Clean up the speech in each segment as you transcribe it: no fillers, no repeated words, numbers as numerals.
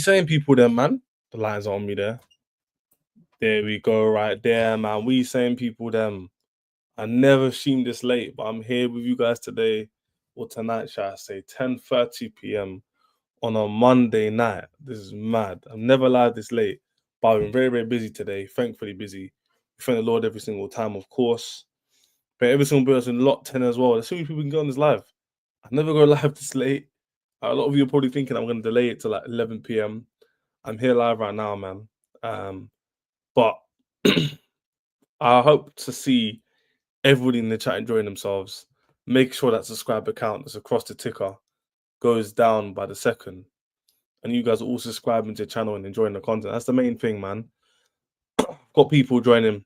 saying, people there, man? The lines are on me there. There we go, right there, man. We saying, people them. I never seemed this late, but I'm here with you guys today, or tonight, shall I say, 10:30 p.m. on a Monday night. This is mad. I'm never live this late, but I've been very, very busy today. Thankfully busy. We thank the Lord every single time, of course. But every single person locked in as well. There's so many people can go on this live. I never go live this late. A lot of you are probably thinking I'm going to delay it to like 11 p.m. I'm here live right now, man. But I hope to see everybody in the chat enjoying themselves. Make sure that subscriber count that's across the ticker goes down by the second. And you guys are all subscribing to the channel and enjoying the content. That's the main thing, man. Got people joining.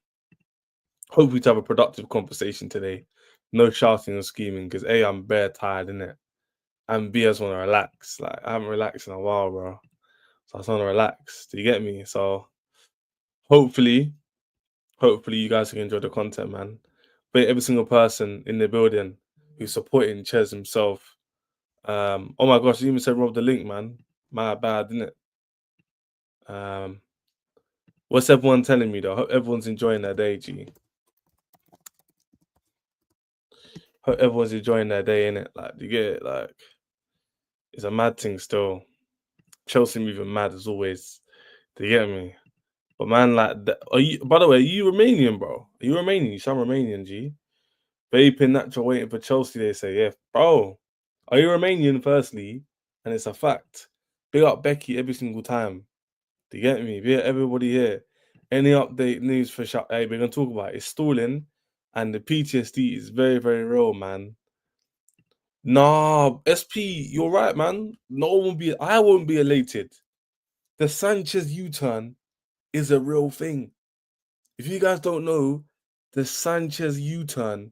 Hopefully to have a productive conversation today. No shouting and screaming because A, I'm bare tired, innit? And B, I just want to relax. Like, I haven't relaxed in a while, bro. So I just want to relax. Do you get me? So hopefully you guys can enjoy the content, man. But every single person in the building who's supporting Ches himself. Oh my gosh, you even said rob the link, man. My bad, isn't it? What's everyone telling me though? I hope everyone's enjoying their day, G. Hope everyone's enjoying their day, innit? Like, do you get it? Like, it's a mad thing still. Chelsea moving mad as always. Do you get me? But man, like, are you? By the way, are you Romanian, bro? Are you Romanian? You sound Romanian, G. Vaping natural waiting for Chelsea. They say, yeah, bro. Are you Romanian? Firstly, and it's a fact. Big up Becky every single time. Do you get me? Big up everybody here. Any update news for Shaq? Hey, we're gonna talk about it. It's stalling, and the PTSD is very, very real, man. Nah, SP, you're right, man. I won't be elated. The Sanchez U-turn is a real thing. If you guys don't know, the Sanchez U-turn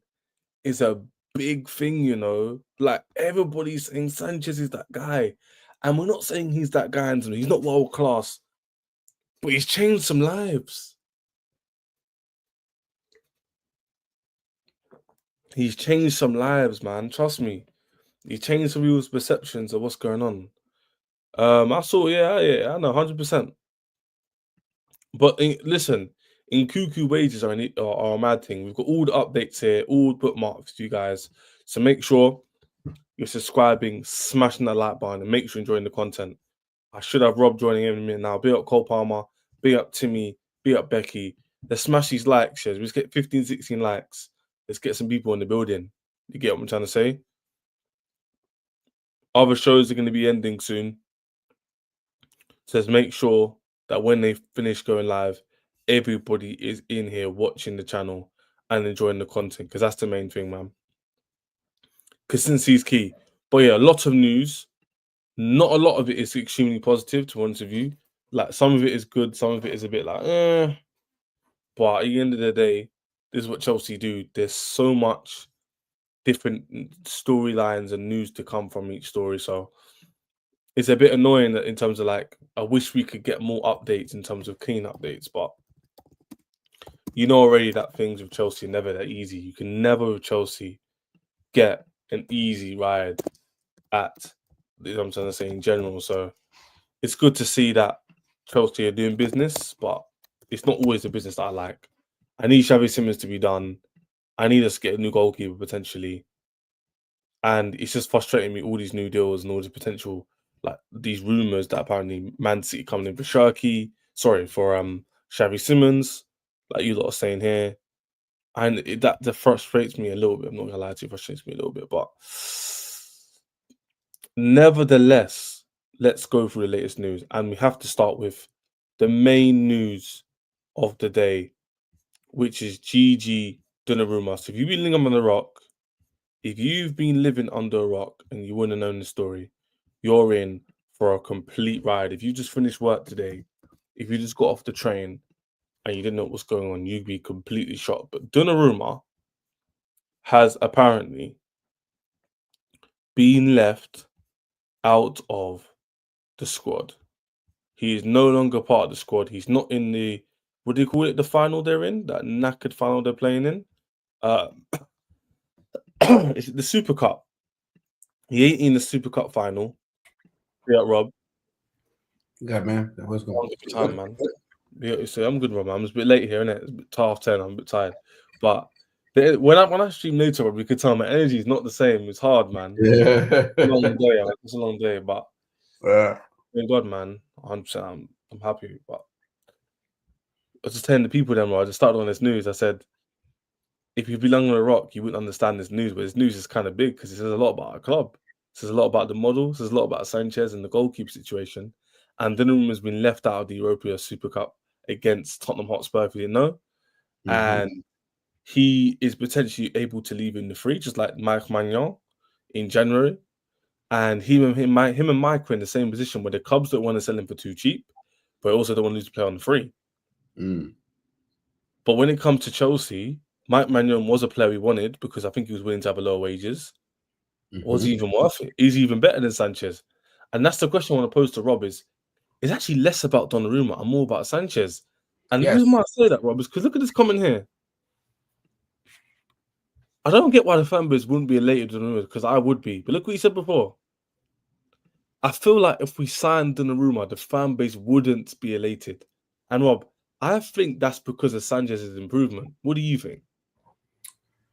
is a big thing, you know. Like, everybody's saying Sanchez is that guy. And we're not saying he's that guy, Anthony. He's not world class. But he's changed some lives. He's changed some lives, man. Trust me. He changed some people's perceptions of what's going on. I saw, I know, 100%. But listen, in Cuckoo wages are a mad thing. We've got all the updates here, all bookmarks to you guys. So make sure you're subscribing, smashing that like button, and make sure you're enjoying the content. I should have Rob joining in a minute now. Big up Cole Palmer, big up Timmy, big up Becky. Let's smash these likes, shares. Let's get 15, 16 likes. Let's get some people in the building. You get what I'm trying to say? Other shows are going to be ending soon. So let's make sure that when they finish going live, everybody is in here watching the channel and enjoying the content, because that's the main thing, man. Consistency is key. But yeah, a lot of news. Not a lot of it is extremely positive, to be honest with you. Like, some of it is good, some of it is a bit like, But at the end of the day, this is what Chelsea do. There's so much different storylines and news to come from each story. So it's a bit annoying that in terms of, like, I wish we could get more updates in terms of clean updates, but you know already that things with Chelsea are never that easy. You can never with Chelsea get an easy ride at, you know what I'm trying to say, in general. So it's good to see that Chelsea are doing business, but it's not always the business that I like. I need Xavi Simons to be done. I need us to get a new goalkeeper potentially. And it's just frustrating me, all these new deals and all the potential, like, these rumours that apparently Man City coming in for Xavi Simons, like you lot are saying here. And that frustrates me a little bit. I'm not gonna lie to you, it frustrates me a little bit. But nevertheless, let's go through the latest news. And we have to start with the main news of the day, which is Gigi Donarumma. So if you've been living under a rock, if you've been living under a rock and you wouldn't have known the story, you're in for a complete ride. If you just finished work today, if you just got off the train and you didn't know what's going on, you'd be completely shocked. But Donarumma has apparently been left out of the squad. He is no longer part of the squad. He's not in the, what do you call it, the final they're in? That knackered final they're playing in? It's the Super Cup. He ain't in the Super Cup final. Yeah, Rob. God, man, that was going. Good time, man. Yeah, so I'm good, man. I'm just a bit late here, innit? It's a bit 10. I'm a bit tired, but when I stream later, you could tell my energy is not the same. It's hard, man. Yeah. It's a long day. It's a long day, but Uh, thank God, man. 100%. I'm happy, but I was just telling the people then, I just started on this news. I said, if you belong on a rock, you wouldn't understand this news, but this news is kind of big because it says a lot about our club. It says a lot about the model. It says a lot about Sanchez and the goalkeeper situation. And Donarumma has been left out of the Europa Super Cup against Tottenham Hotspur, if you didn't know. And he is potentially able to leave in the free, just like Mike Magnan in January. And him and Mike are in the same position where the clubs don't want to sell him for too cheap, but also don't want him to play on the free. But when it comes to Chelsea, Mike Magnan was a player we wanted because I think he was willing to have a lower wages. Was he even worth it? Is he even better than Sanchez? And that's the question I want to pose to Rob is actually less about Donnarumma and more about Sanchez. And the reason why I say that, Rob, is because look at this comment here. I don't get why the fan base wouldn't be elated with Donnarumma, because I would be. But look what he said before. I feel like if we signed Donnarumma, the fan base wouldn't be elated. And Rob, I think that's because of Sanchez's improvement. What do you think?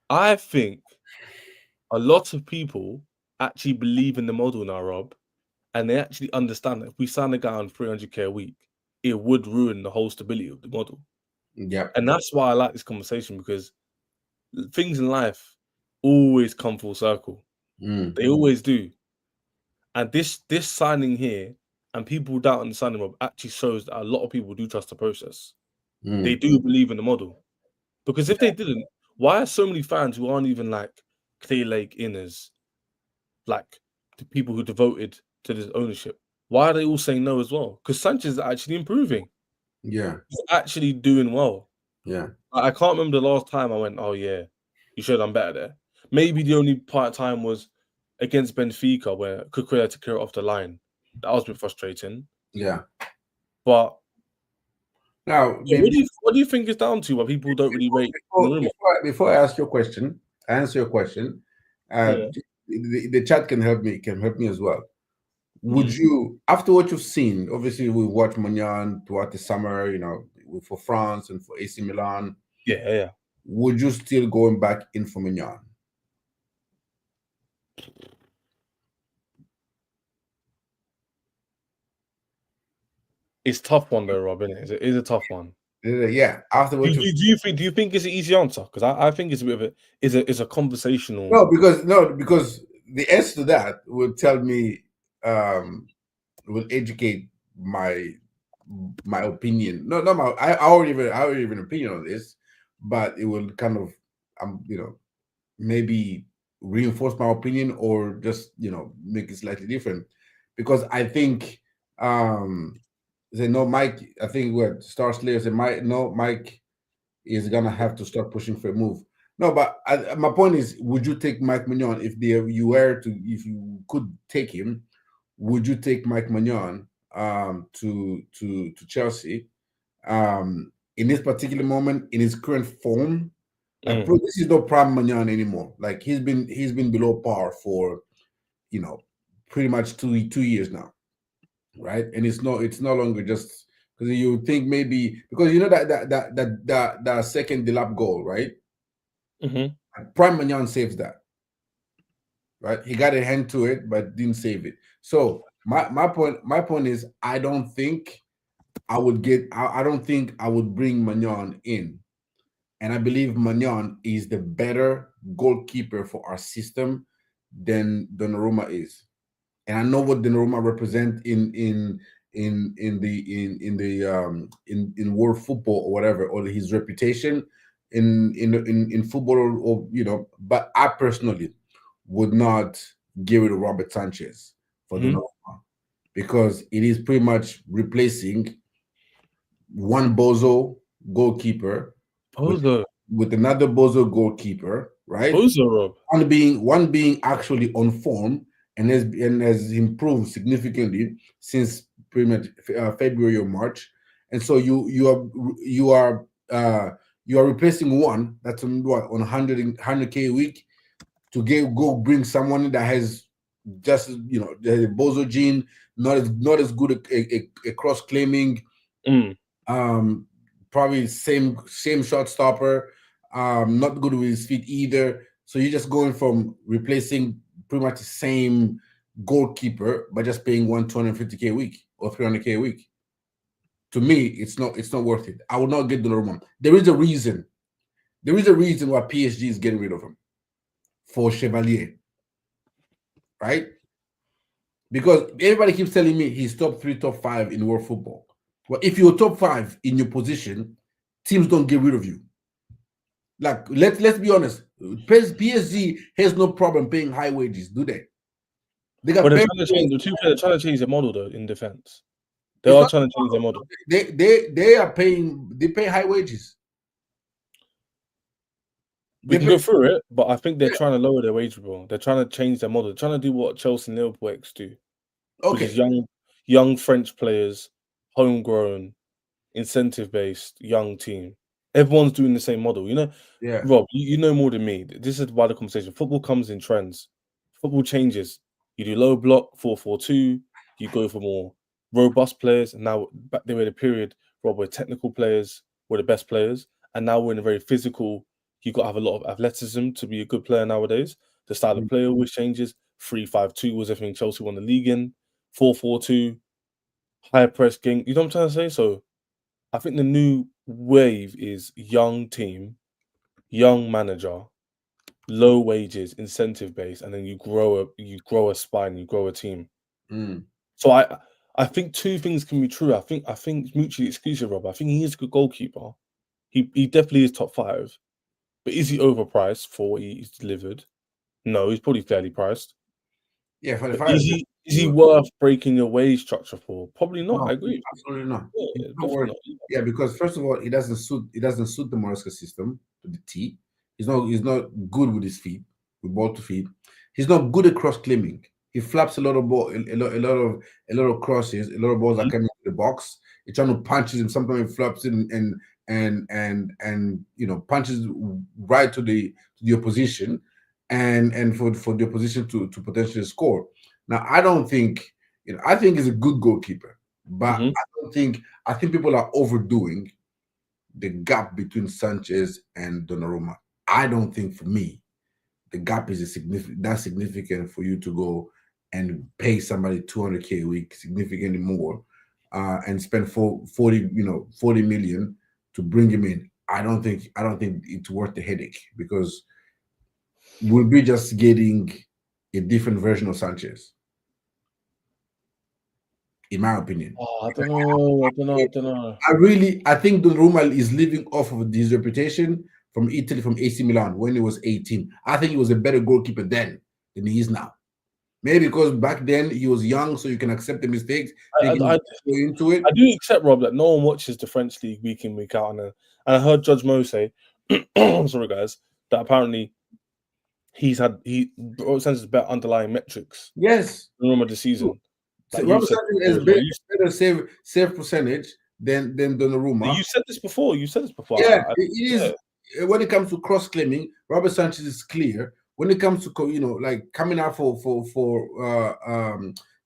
I think a lot of people actually believe in the model now, Rob, and they actually understand that if we sign a guy on 300k a week, it would ruin the whole stability of the model. Yeah. And that's why I like this conversation, because things in life always come full circle. They always do. And this signing here and people doubting the signing, Rob, actually shows that a lot of people do trust the process. They do believe in the model. Because if they didn't, why are so many fans who aren't even like Clay Lake inners, like the people who devoted to this ownership, why are they all saying no as well? Because Sanchez is actually improving. Yeah. He's actually doing well. Yeah. I can't remember the last time I went, oh yeah, you should have done better there. Maybe the only part time was against Benfica where Cucurella had to clear it off the line. That was a bit frustrating. Yeah. But now, what do you think is down to why people don't really rate Donarumma? Before I ask your question, answer your question, the chat can help me as well. Would you, after what you've seen, obviously we watched Magnan throughout the summer, for France and for AC Milan. Yeah. Would you still going back in for Magnan? It's a tough one though, Robin. It is a tough one. Yeah. After what do you think it's an easy answer? Because I think it's a bit of it's a conversational. No, because the answer to that will tell me, will educate my opinion. No, not my. I already have an opinion on this, but it will kind of, maybe reinforce my opinion or just make it slightly different, because I think they know Mike. I think what Star Slayer said, Mike is gonna have to start pushing for a move. No, but my point is, would you take Mike Magnan if you could take him? Would you take Mike Magnan to Chelsea in this particular moment, in his current form? Like, this is no prime Magnan anymore. Like, he's been below par for pretty much two years now, right? And it's no longer just because you think maybe because that second Delap goal, right? Prime Magnan saves that, right? He got a hand to it, but didn't save it. So my point is, I don't think I would bring Magnan in. And I believe Magnan is the better goalkeeper for our system than Donnarumma is. And I know what Donarumma represent in world football or whatever, or his reputation in football, or but I personally would not give it to Robert Sanchez for Donarumma, because it is pretty much replacing one bozo goalkeeper with another bozo goalkeeper, right? Bozo, Rob. One being actually on form and has improved significantly since pretty much February or March, and so you are replacing one that's on 100k a week to go bring someone that has just the bozo gene, not as good a cross claiming. Mm. Probably same shot stopper. Not good with his feet either. So you're just going from replacing pretty much the same goalkeeper by just paying 250K a week or 300K a week. To me, it's not worth it. I will not get Donarumma. There is a reason. There is a reason why PSG is getting rid of him for Chevalier, right? Because everybody keeps telling me he's top 3, top 5 in world football. Well, if you're top 5 in your position, teams don't get rid of you. Like let's be honest, PSG has no problem paying high wages, do they? They got But they're players. trying to change. The two players are trying to change their model though in defense. They It's are not, trying to change their model. they are paying. They pay high wages. We They can pay, go through it, but I think they're yeah. trying to lower their wage bill. They're trying to change their model. They're trying to do what Chelsea and Liverpool X do, which is Okay. young French players, homegrown, incentive-based, young team. Everyone's doing the same model. You know, Yeah. Rob, you know more than me. This is why the conversation. Football comes in trends. Football changes. You do low block, 4-4-2. You go for more robust players. And now back there in a period, Rob, where technical players were the best players. And now we're in a very physical, you got to have a lot of athleticism to be a good player nowadays. The style of play always changes. 3-5-2 was everything Chelsea won the league in. 4-4-2, high press game. You know what I'm trying to say? So I think the new wave is young team, young manager, low wages, incentive based, and then you grow a spine, you grow a team. Mm. So I think two things can be true. I think mutually exclusive, Rob. I think he is a good goalkeeper. He definitely is top 5. But is he overpriced for what he's delivered? No, he's probably fairly priced. Yeah, for the But five. is he worth breaking your wage structure for? Probably not. I No, agree. absolutely not. Yeah, It's not definitely worth. not. Yeah, because first of all, it doesn't suit the Maresca system to the T. He's not good with his feet, with ball to feet. He's not good at cross claiming. He flaps a lot of ball, a lot of crosses, a lot of balls that come into the box. He's trying to punch him. Sometimes he flaps it and punches right to the opposition, and for the opposition to potentially score. Now, I don't think I think he's a good goalkeeper, but Mhm. I think people are overdoing the gap between Sanchez and Donnarumma. I don't think for me the gap is significant for you to go and pay somebody 200K a week, significantly more, and spend 40 million to bring him in. I don't think it's worth the headache because we'll be just getting a different version of Sanchez, in my opinion. Oh, I don't know. I think Donnarumma is living off of his reputation from Italy, from AC Milan when he was 18. I think he was a better goalkeeper then than he is now. Maybe because back then he was young, so you can accept the mistakes. They can I go into it. I do accept, Rob, that no one watches the French league week in, week out. And I heard Judge Mo say, sorry guys, that apparently Robert Sanchez has better underlying metrics Yes. in the the season. So Like you Robert said Sanchez before has as well. better save percentage than Donnarumma. You said this before. You said this before. Yeah, it Yeah. is. When it comes to cross claiming, Robert Sanchez is clear. When it comes to like coming out for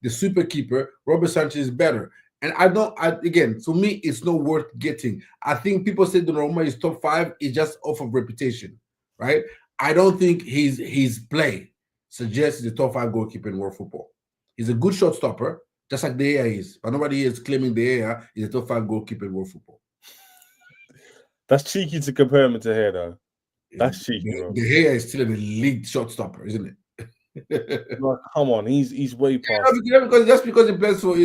the super keeper, Robert Sanchez is better. And again, to me, it's not worth getting. I think people say Donnarumma is top 5 is just off of reputation, right? I don't think his play suggests he's a top 5 goalkeeper in world football. He's a good shot stopper, just like De Gea is, but nobody is claiming De Gea is a top 5 goalkeeper in world football. That's cheeky to compare him to here, though. That's cheeky, De bro. Gea is still an elite shot stopper, isn't it? Like, come on, he's way past. Because just because he plays for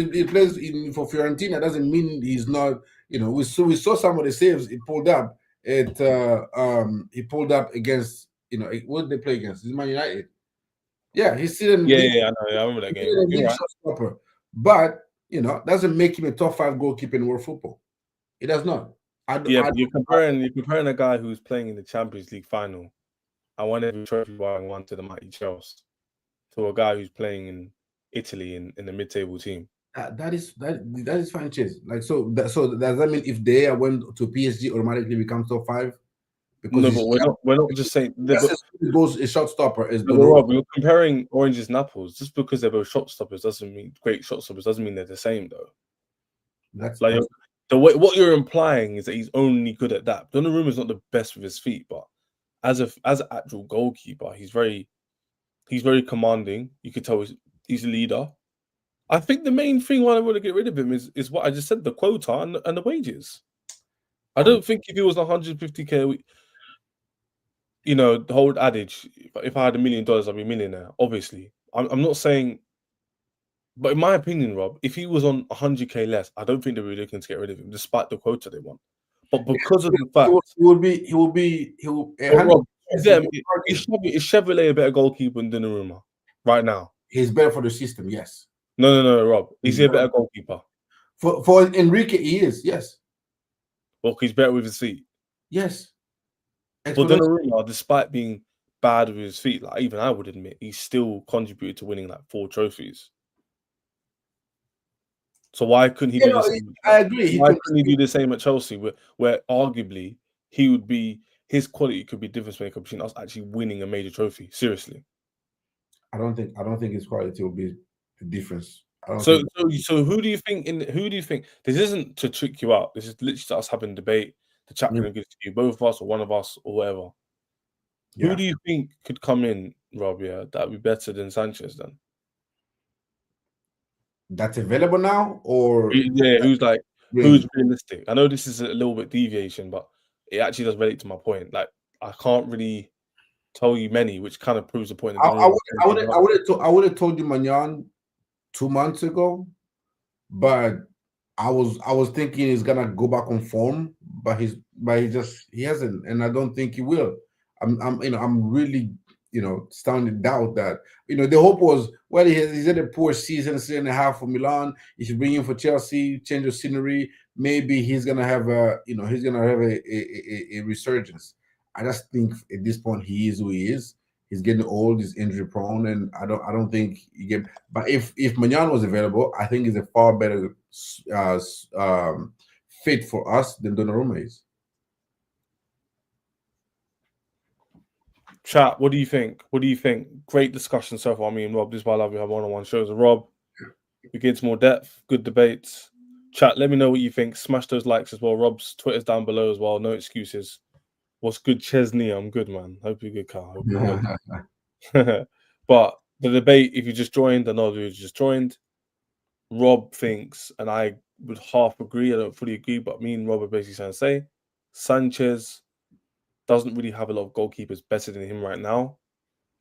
Fiorentina doesn't mean he's not. We saw some of the saves he pulled up. He pulled up against what did they play against? It's Man United. Yeah, he's still an elite. Yeah, I know. Yeah, I remember that He's game. still an You're elite right. shot stopper, but doesn't make him a top 5 goalkeeper in world football. It does not. Yeah, but you're comparing a guy who's playing in the Champions League final. I won every trophy bar and won to the mighty Chelsea. To a guy who's playing in Italy in the mid-table team. That is fine, Chase. Like so does that mean if they went to PSG automatically becomes top 5? because No, but we're not just saying just as good goes a shot stopper as no, Donnarumma. Rob, you're comparing oranges and apples. Just because they're both shot stoppers doesn't mean great shot stoppers doesn't mean they're the same though. That's Like the way what you're implying is that he's only good at that. Donnarumma's not the best with his feet, but as an actual goalkeeper, he's very commanding. You could tell he's a leader. I think the main thing why I want to get rid of him is what I just said, the quota and the wages. I don't think if he was 150k a week, you know, the whole adage, if I had $1 million, I'd be a millionaire. Obviously. I'm not saying, but in my opinion, Rob, if he was on 100k less, I don't think they'd be looking to get rid of him, despite the quota they want. But because of the fact he will be Rob, is Chevrolet a better goalkeeper than Donarumma right now? He's better for the system, yes. No, Rob. Is he a better goalkeeper? For Enrique, he is, yes. Well, he's better with his feet. Yes. But Donarumma, despite being bad with his feet, like even I would admit, he still contributed to winning like 4 trophies. So why couldn't he do the same? I agree. Why couldn't he do the same at Chelsea, where arguably his quality could be difference maker between us actually winning a major trophy? Seriously. I don't think his quality will be the difference. So who do you think this isn't to trick you out? This is literally us having a debate. The chat can give to you, both of us or one of us or whatever. Yeah. Who do you think could come in, Rob? Yeah, that'd be better than Sanchez then. That's available now, or who's realistic? I know this is a little bit deviation, but it actually does relate to my point. Like I can't really tell you many, which kind of proves the point. I would have told you Magnan 2 months ago, but I was thinking he's gonna go back on form, but he hasn't, and I don't think he will. I'm really starting to doubt that. The hope was, well, he's had a poor season and a half for Milan. You should bring him for Chelsea, change of scenery. Maybe he's gonna have a resurgence. I just think at this point he is who he is. He's getting old, he's injury prone, and I don't think you get. But if Magnan was available, I think he's a far better fit for us than Donnarumma is. Chat, what do you think? Great discussion so far. Me and Rob, this is why I love you have one-on-one shows. Rob, we get into more depth, good debates. Chat, let me know what you think. Smash those likes as well. Rob's Twitter's down below as well. No excuses. What's good, Chesney? I'm good, man. Hope you're good, Carl. Hope you're good. But the debate, if you just joined, I know you just joined. Rob thinks, and I would half agree, I don't fully agree, but me and Rob are basically trying to say Sanchez doesn't really have a lot of goalkeepers better than him right now.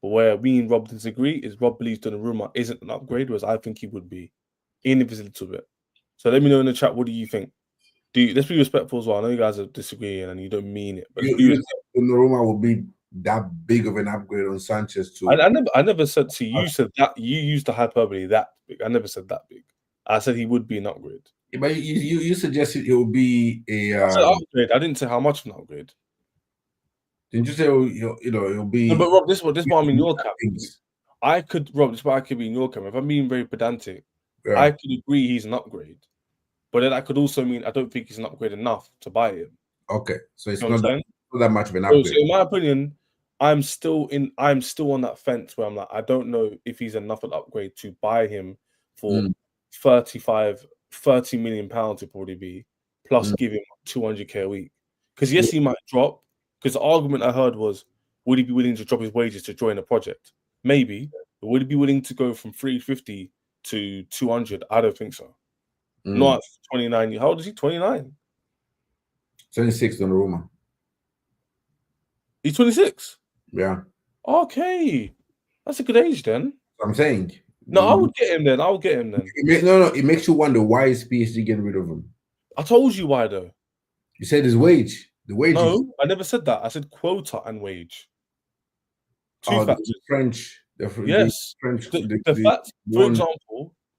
But where me and Rob disagree is Rob believes Donarumma isn't an upgrade, whereas I think he would be, even if it's a little bit. So let me know in the chat, what do you think? Let's be respectful as well. I know you guys are disagreeing and you don't mean it, but you think Donarumma will be that big of an upgrade on Sanchez too? I never said. See, you said that you used the hyperbole that big. I never said that big. I said he would be an upgrade. Yeah, but you suggested it would be a I said upgrade. I didn't say how much of an upgrade. Didn't you say it'll be? No, but Rob, this is what I'm in your camp. I could, Rob, this is why I could be in your camp. If I'm being very pedantic, I could agree he's an upgrade, but then that could also mean I don't think he's an upgrade enough to buy him. Okay, so it's not that much of an upgrade. So in my opinion, I'm still on that fence where I'm like, I don't know if he's enough of an upgrade to buy him for 30 million pounds. It'd probably be plus give him 200k a week. Because yes, he might drop. Because the argument I heard was, would he be willing to drop his wages to join a project? Maybe. But would he be willing to go from 350 to 200? I don't think so. Not 29. How old is he? 29. 26 Donnarumma. He's 26. Yeah. Okay, that's a good age then. I'm saying. No, I would get him then. It makes you wonder, why is PSG getting rid of him? I told you why though. You said his wage. The wage. No, I never said that. I said quota and wage. Two factors. The French. Yes. The fact,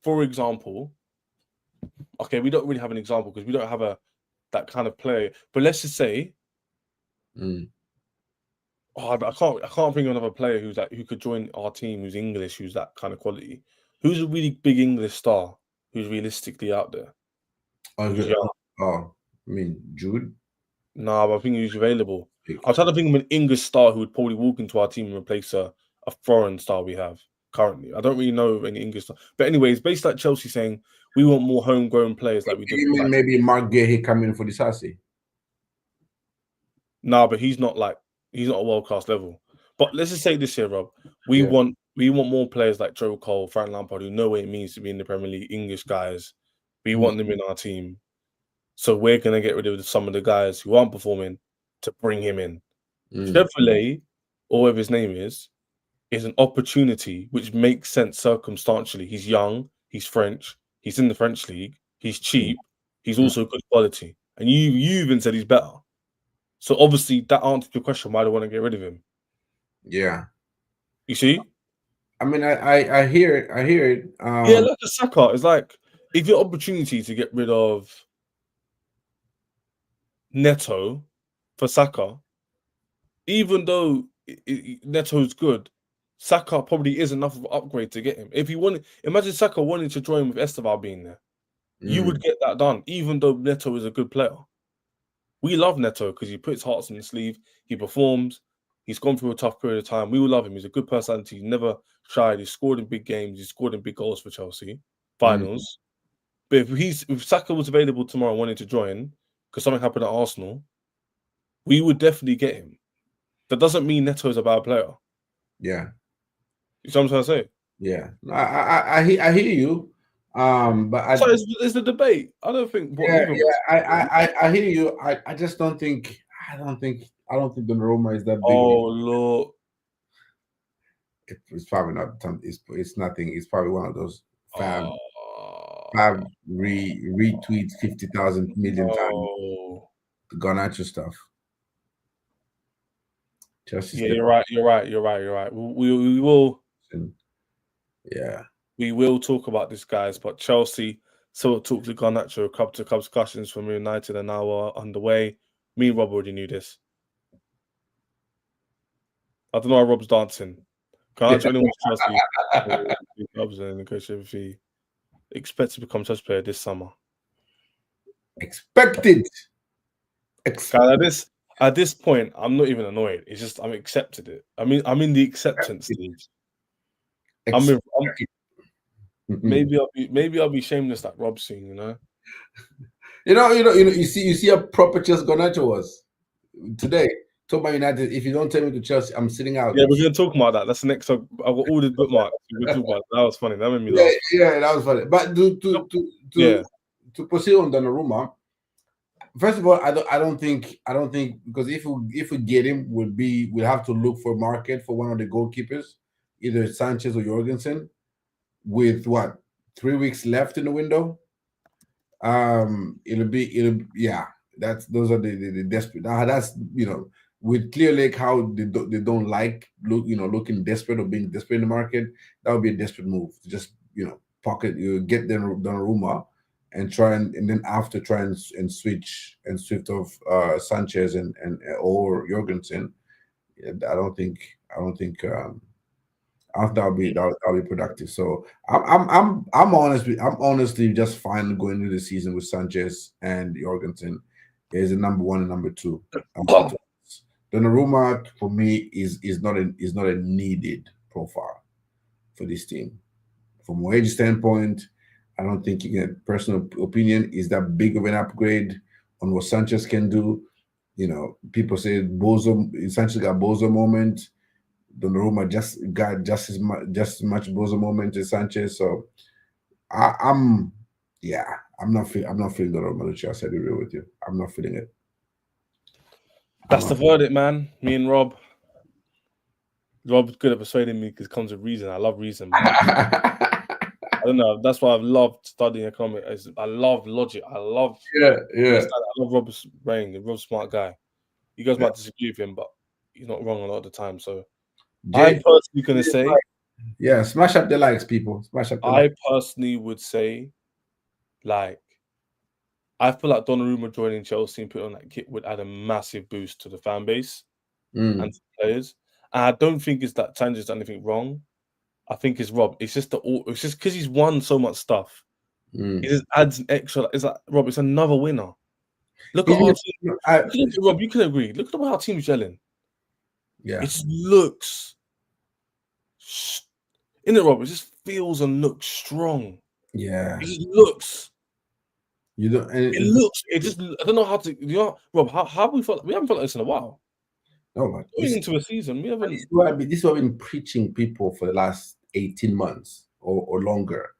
for example. Okay, we don't really have an example because we don't have that kind of player. But let's just say. I can't think of another player who could join our team who's English, who's that kind of quality. Who's a really big English star who's realistically out there? I mean Jude. No, but I think he's available. I'm trying to think of an English star who would probably walk into our team and replace a foreign star we have currently. I don't really know of any English star. But anyways, based like Chelsea saying we want more homegrown players like we did. You mean maybe Mark Gahey coming for the Sassy? Nah, but he's not a world class level. But let's just say this here, Rob. We Yeah. want more players like Joe Cole, Frank Lampard, who know what it means to be in the Premier League, English guys. We want them in our team. So we're gonna get rid of some of the guys who aren't performing to bring him in. Chevrolet, or whatever his name is an opportunity which makes sense circumstantially. He's young, he's French, he's in the French league, he's cheap, he's also good quality. And you even said he's better. So obviously that answers the question why they want to get rid of him. Yeah. You see? I mean, I hear it. I hear it. Yeah, like a Saka. It's like if your opportunity to get rid of Neto for Saka, even though Neto's good, Saka probably is enough of an upgrade to get him. If you wanted, imagine Saka wanted to join with Esteval being there. You would get that done, even though Neto is a good player. We love Neto because he puts hearts in the sleeve, he performs, he's gone through a tough period of time. We will love him. He's a good personality, he's never shied, he's scored in big games, he's scored in big goals for Chelsea, finals. But if Saka was available tomorrow and wanted to join, because something happened at Arsenal, we would definitely get him. That doesn't mean Neto is a bad player. Yeah. You know what I'm trying to say? Yeah. I hear you. But so it's the debate. I don't think. I hear you. I just don't think. I don't think Donarumma is that big. Oh look, it's probably not. It's nothing. It's probably one of those fab retweets 50,000 million times the Garnacho stuff. Yeah, you're right. We will. Yeah. We will talk about this, guys, but Chelsea still talk to Garnacho, a couple of discussions from United are now underway. Me and Rob already knew this. I don't know how Rob's dancing. Garnacho only wants Chelsea clubs and negotiate fee. Expect to become Chelsea player this summer. Expected. At this point, I'm not even annoyed. It's just I'm accepted it. I mean, I'm in the acceptance stage. Maybe I'll be shameless like Rob's seen, you know. You see how proper Chelsea Garnacho was today. Talk about United. If you don't tell me to Chelsea, I'm sitting out. Yeah, we're gonna talk about that. That's the next. I've got all the bookmarks. We're gonna talk about it. That was funny. That made me laugh. Yeah, that was funny. But to proceed on Donarumma, first of all, I don't think because if we get him, we'll have to look for a market for one of the goalkeepers, either Sanchez or Jorgensen, with 3 weeks left in the window. Those are the desperate. That's with Clear Lake, how they don't like looking desperate or being desperate in the market. That would be a desperate move to just pocket get them Donarumma and try and then after try and switch and shift off Sanchez and or Jorgensen. I don't think that'll be productive. So I'm honestly just fine going into the season with Sanchez and Jorgensen is the number one and number two. Donnarumma for me is not a needed profile for this team. From wage standpoint, I don't think personal opinion is that big of an upgrade on what Sanchez can do. People say Sanchez got Bozo moment. Donarumma just got just as much Bozo moment as Sanchez. So I'm not feeling Donarumma. I said it real with you. I'm not feeling it. That's the verdict, man. Me and Rob. Rob's good at persuading me because it comes with reason. I love reason. I don't know. That's why I've loved studying economics. I love logic. I love I love Rob's brain. Rob's a smart guy. You guys might disagree with him, but he's not wrong a lot of the time. So I'm personally going to say, smash up the likes, people. Smash up. I personally would say, I feel like Donnarumma joining Chelsea and putting on that kit would add a massive boost to the fan base and to players. And I don't think it's that Sanchez done anything wrong. I think it's Rob. It's just because he's won so much stuff. It just adds an extra. It's like Rob. It's another winner. Look at our team. Rob, you can agree. Look at how our team's gelling. Yeah, it just looks. In it, Rob, it just feels and looks strong. Yeah, it just looks. You don't. It looks. It just. I don't know how to. You know, Rob, how we felt. We haven't felt like this in a while. No, but going into a season, we haven't. This is what I've been preaching people for the last 18 months or longer.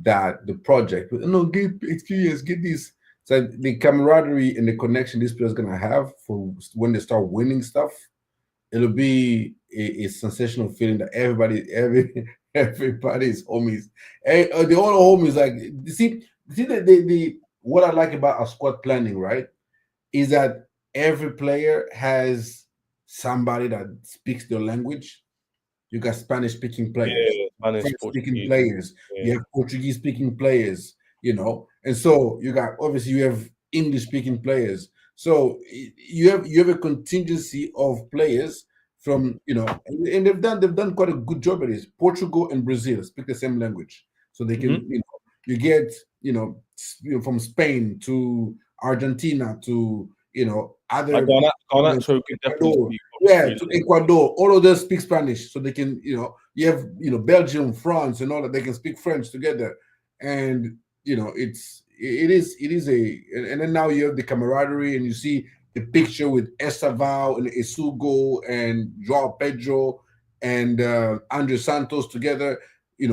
That the project, no, get experience, get this. So the camaraderie and the connection this player's gonna have for when they start winning stuff, it'll be a sensational feeling that everybody is homies. The all homies, like see the what I like about our squad planning, right, is that every player has somebody that speaks their language. You got Spanish speaking players, Spanish speaking players, you have Portuguese speaking players, and so you got obviously you have English speaking players. So you have a contingency of players from and they've done quite a good job at this. Portugal and Brazil speak the same language, so they can you get from Spain to Argentina to other Garnacho could definitely to Ecuador. All of them speak Spanish, so they can you have Belgium, France, and all that. They can speak French together, and it is and then now you have the camaraderie, and you see the picture with Estaval and Esugo and Joao Pedro and Andre Santos together,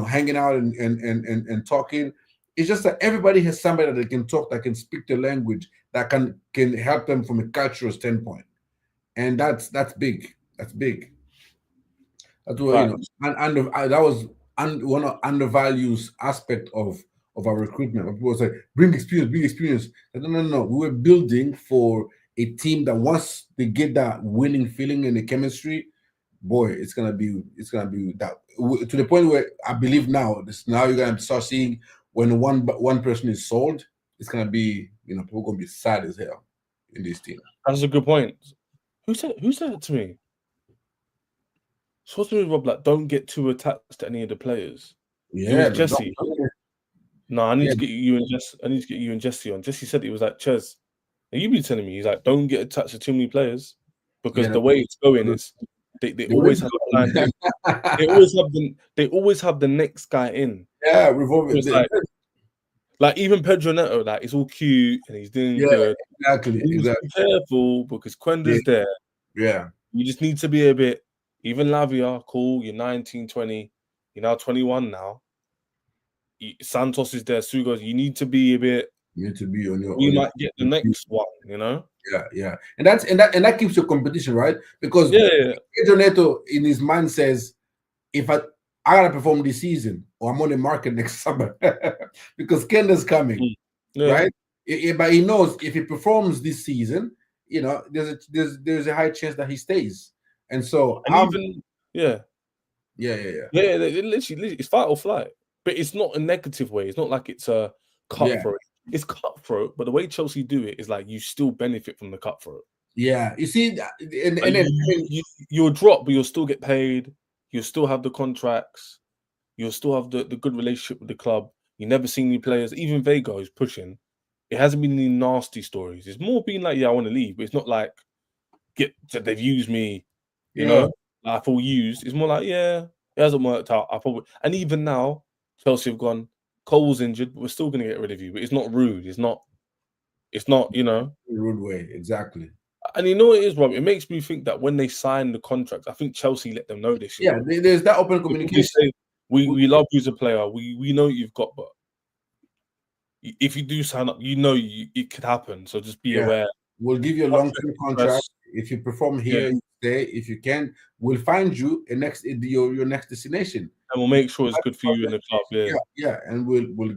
hanging out and talking. It's just that everybody has somebody that can talk, that can speak the language, that can help them from a cultural standpoint, and that's big. That's big. That's what and that was one of undervalues aspect of our recruitment. People say, bring experience. No. We were building for a team that once they get that winning feeling and the chemistry, boy, it's gonna be that to the point where I believe now you're gonna start seeing when one person is sold, it's gonna be people are gonna be sad as hell in this team. That's a good point. Who said it to me? Supposed to be Rob, like, don't get too attached to any of the players. Yeah, it was Jesse. No, I need to get you and Jesse. I need to get you and Jesse on. Jesse said he was like, Ches, and you be telling me, he's like, don't get attached to too many players because the way it's going is they always have they always have the next guy in. Yeah, revolving. Like even Pedro Neto, like it's all cute and he's doing good. Exactly. Be careful because Quenda's there. Yeah. You just need to be a bit. Even Lavia, cool. You're 19, 20. You're now 21 now. Santos is there. Sugo. You need to be a bit. You need to be on your. You might get the next one. Yeah. And that keeps your competition, right? Because Pedro Neto in his mind says, if I gotta perform this season, or I'm on the market next summer, because Kenda's coming, right? But he knows if he performs this season, there's a high chance that he stays. And so, literally, it's fight or flight, but it's not a negative way. It's not like it's a cutthroat. It's cutthroat, but the way Chelsea do it is like you still benefit from the cutthroat. Yeah, you see, and then you'll drop, but you'll still get paid. You'll still have the contracts. You'll still have the good relationship with the club. You never see any players. Even Vega is pushing. It hasn't been any nasty stories. It's more been like, I want to leave, but it's not like they've used me. I feel used. It's more like, it hasn't worked out. And even now, Chelsea have gone, Cole's injured, but we're still going to get rid of you. But it's not rude. It's not, rude way. Exactly. And you know what it is, Rob? It makes me think that when they signed the contract, I think Chelsea let them know this. There's that open communication. Say, we love you as a player. We know you've got, but if you do sign up, it could happen. So just be aware. We'll give you a long-term contract. If you perform here, you stay. If you can, we'll find you your next destination, and we'll make sure it's good for you in the club. And we'll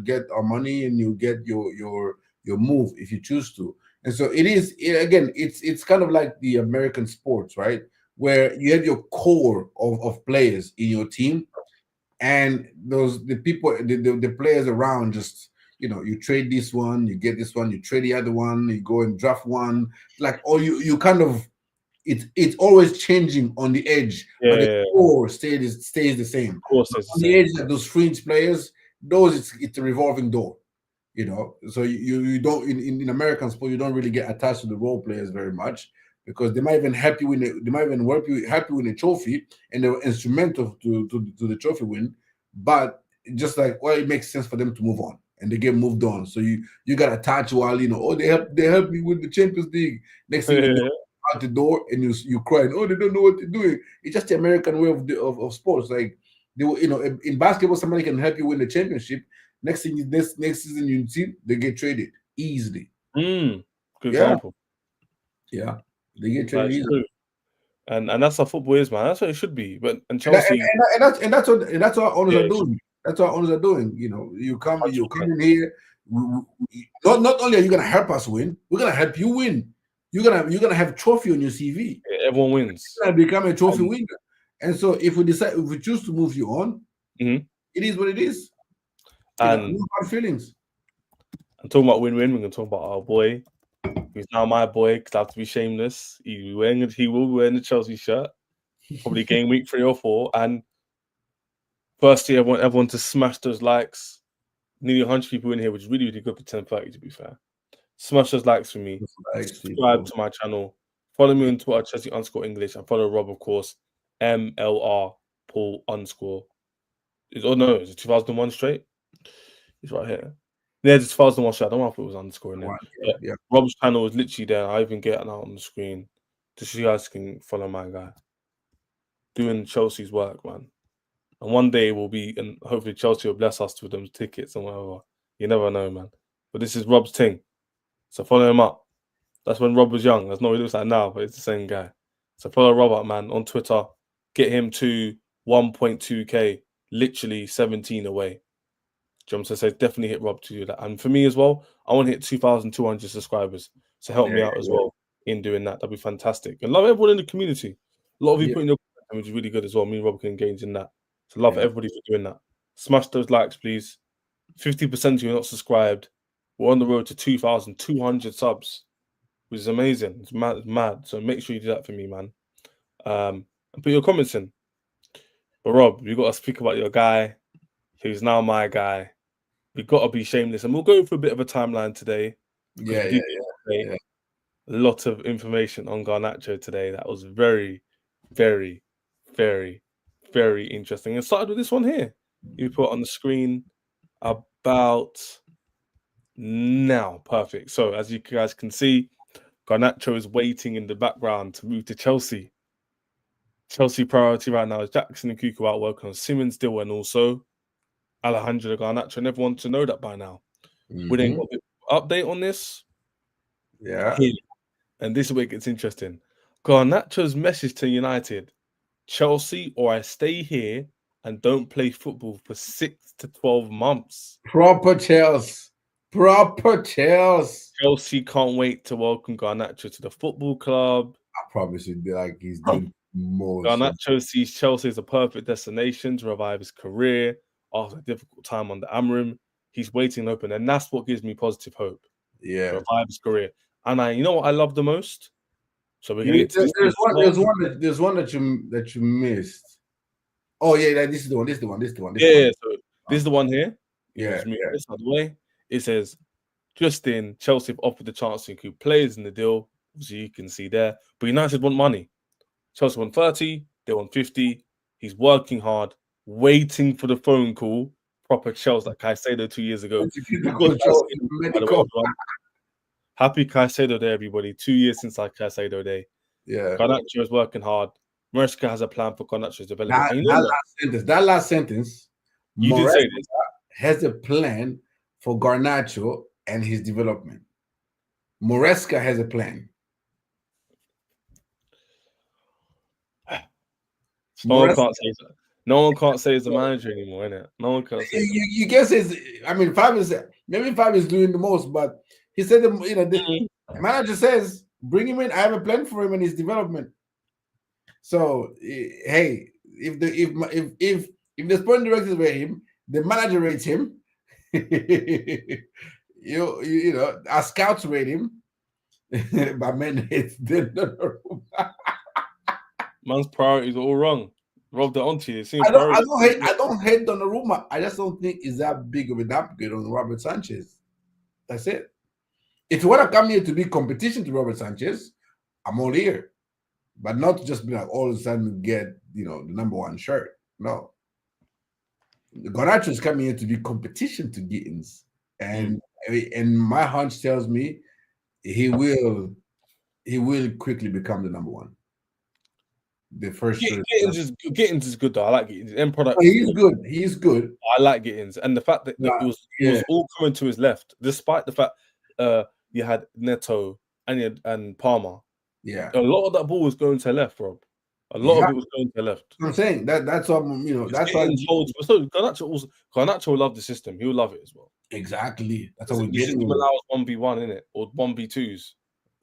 get our money, and you'll get your move if you choose to. And so it's kind of like the American sports, right? Where you have your core of players in your team, and the players around just. You trade this one, you get this one, you trade the other one, you go and draft one, you kind of, it's always changing on the edge, but the core stays the same. Of course, on the edge, those fringe players, it's a revolving door. You know, so you don't in American sport you don't really get attached to the role players very much because they might even help you they might even help you win a trophy and they're instrumental to the trophy win, but just like well it makes sense for them to move on and they get moved on. So you got attached while oh they help me win the Champions League. Next thing you know out the door and you crying they don't know what they're doing. It's just the American way of sports. Like they will, in basketball somebody can help you win the championship. Next thing, next season, you see they get traded easily. Good Yeah, example. yeah, they get traded That's easily. true. And that's how football is, man. That's what it should be. But and And, Chelsea, that's what owners yeah, are doing. That's what owners are doing. You come 100%. in here. Not only are you gonna help us win, we're gonna help you win. You're gonna have trophy on your CV. Everyone wins. You're gonna become a trophy And, winner. And so if we choose to move you on, mhm. it is what it is. And No hard feelings. I'm talking about win-win. We're gonna talk about our boy, who's now my boy. Because I have to be shameless. He will be wearing the Chelsea shirt, probably game week 3 or 4. And firstly, I want everyone to smash those likes. Nearly 100 people in here, which is really, really good for 10:30. To be fair, smash those likes for me. Subscribe to my channel. Follow me on Twitter, Chelsea_English, and follow Rob, of course, MLR Paul _ is it 2001 straight? It's right here. Yeah, it's 2001 straight. I don't know if it was underscore in there. Yeah. Rob's channel is literally there. I even get it out on the screen just so you guys can follow my guy doing Chelsea's work, man. And one day we'll be, and hopefully Chelsea will bless us with them tickets and whatever. You never know, man. But this is Rob's thing. So follow him up. That's when Rob was young. That's not what he looks like now, but it's the same guy. So follow Rob up, man, on Twitter. Get him to 1.2K, literally 17 away. Johnson says definitely hit Rob to do that. And for me as well, I want to hit 2,200 subscribers. So help me out as well in doing that. That'd be fantastic. And love everyone in the community. A lot of you putting your comment, which is really good as well. Me and Rob can engage in that. So love everybody for doing that. Smash those likes, please. 50% of you are not subscribed. We're on the road to 2,200 subs, which is amazing. It's mad. So make sure you do that for me, man. And put your comments in. But Rob, you got to speak about your guy, who's now my guy. We've got to be shameless. And we'll go for a bit of a timeline today. Yeah. A lot of information on Garnacho today. That was very, very, very, very interesting. It started with this one here. You put on the screen about now. Perfect. So as you guys can see, Garnacho is waiting in the background to move to Chelsea. Chelsea priority right now is Jackson and Kuku out working on Simons deal and also Alejandro Garnacho, and everyone to know that by now. We didn't got an update on this. Yeah. And this is where it gets interesting. Garnacho's message to United: Chelsea or I stay here and don't play football for 6 to 12 months. Proper Chelsea. Chelsea can't wait to welcome Garnacho to the football club. I promise you, like he's doing more. Garnacho sees Chelsea as a perfect destination to revive his career after a difficult time on the Amrim. He's waiting open, and that's what gives me positive hope. Yeah, to revive his career. And you know what I love the most? So we're gonna get to there's one that you missed. Oh yeah, this is the one. So this is the one here. Just move this out of the way. It says Justin, Chelsea have offered the chance to include players in the deal, as you can see there. But United want money. Chelsea want 30, they want 50. He's working hard, waiting for the phone call. Proper Chelsea like Caicedo 2 years ago. Happy Caicedo Day, everybody. 2 years since our Caicedo Day. Yeah. Garnacho is working hard. Maresca has a plan for Garnacho's development. That last sentence, you did say this. Has a plan for Garnacho and his development. Maresca has a plan. No one can't say he's a manager anymore, innit? No one can't say. You guess Fav is doing the most, but he said the manager says bring him in. I have a plan for him and his development. So hey, if the sporting directors rate him, the manager rates him. you know, our scouts rate him. But man, it's man's priorities are all wrong. Rob, they're onto you. I don't hate Donarumma. I just don't think it's that big of an upgrade on Robert Sanchez. That's it. If you want to come here to be competition to Robert Sanchez, I'm all here. But not to just be like all of a sudden get, the number one shirt. No. Garnacho is coming here to be competition to Gittins. And my hunch tells me he will quickly become the number one. The first choice. Gittins is good though. I like Gittins. End product. He's good. He's good. I like Gittins, and the fact that it was all coming to his left, despite the fact you had Neto and Palmer. Yeah, a lot of that ball was going to the left, Rob. A lot of it was going to the left. I'm saying that's all. That's why so Garnacho will love the system. He'll love it as well. Exactly. That's how we're The getting. system allows 1v1 in it, or 1v2s.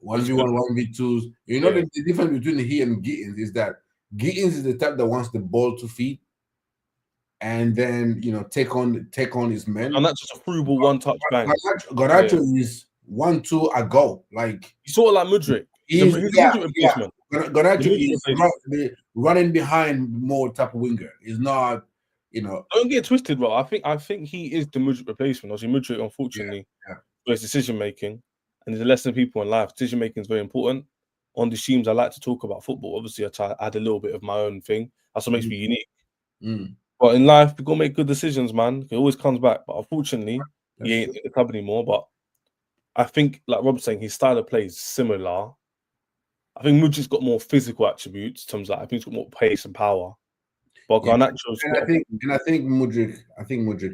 1v1, 1v2s. The difference between he and Gittins is that Gittins is the type that wants the ball to feet, and then take on his men. And that's just a through ball, one touch bang. Garnacho is 1-2 a go. Like he's sort of like Mudryk. He's replacement. Garnacho is running behind more type of winger. He's not. Don't get twisted, bro. I think he is the Mudryk replacement. Obviously, Mudryk, unfortunately, for his decision making, and there's a lesson people in life. Decision making is very important. On the streams, I like to talk about football. Obviously, I try to add a little bit of my own thing. That's what makes me unique. But in life, we gotta make good decisions, man. It always comes back. But unfortunately, he ain't in the club anymore. But I think, like Rob's saying, his style of play is similar. I think Mudryk's got more physical attributes in terms of, I think he's got more pace and power. But Garnacho's I think Mudryk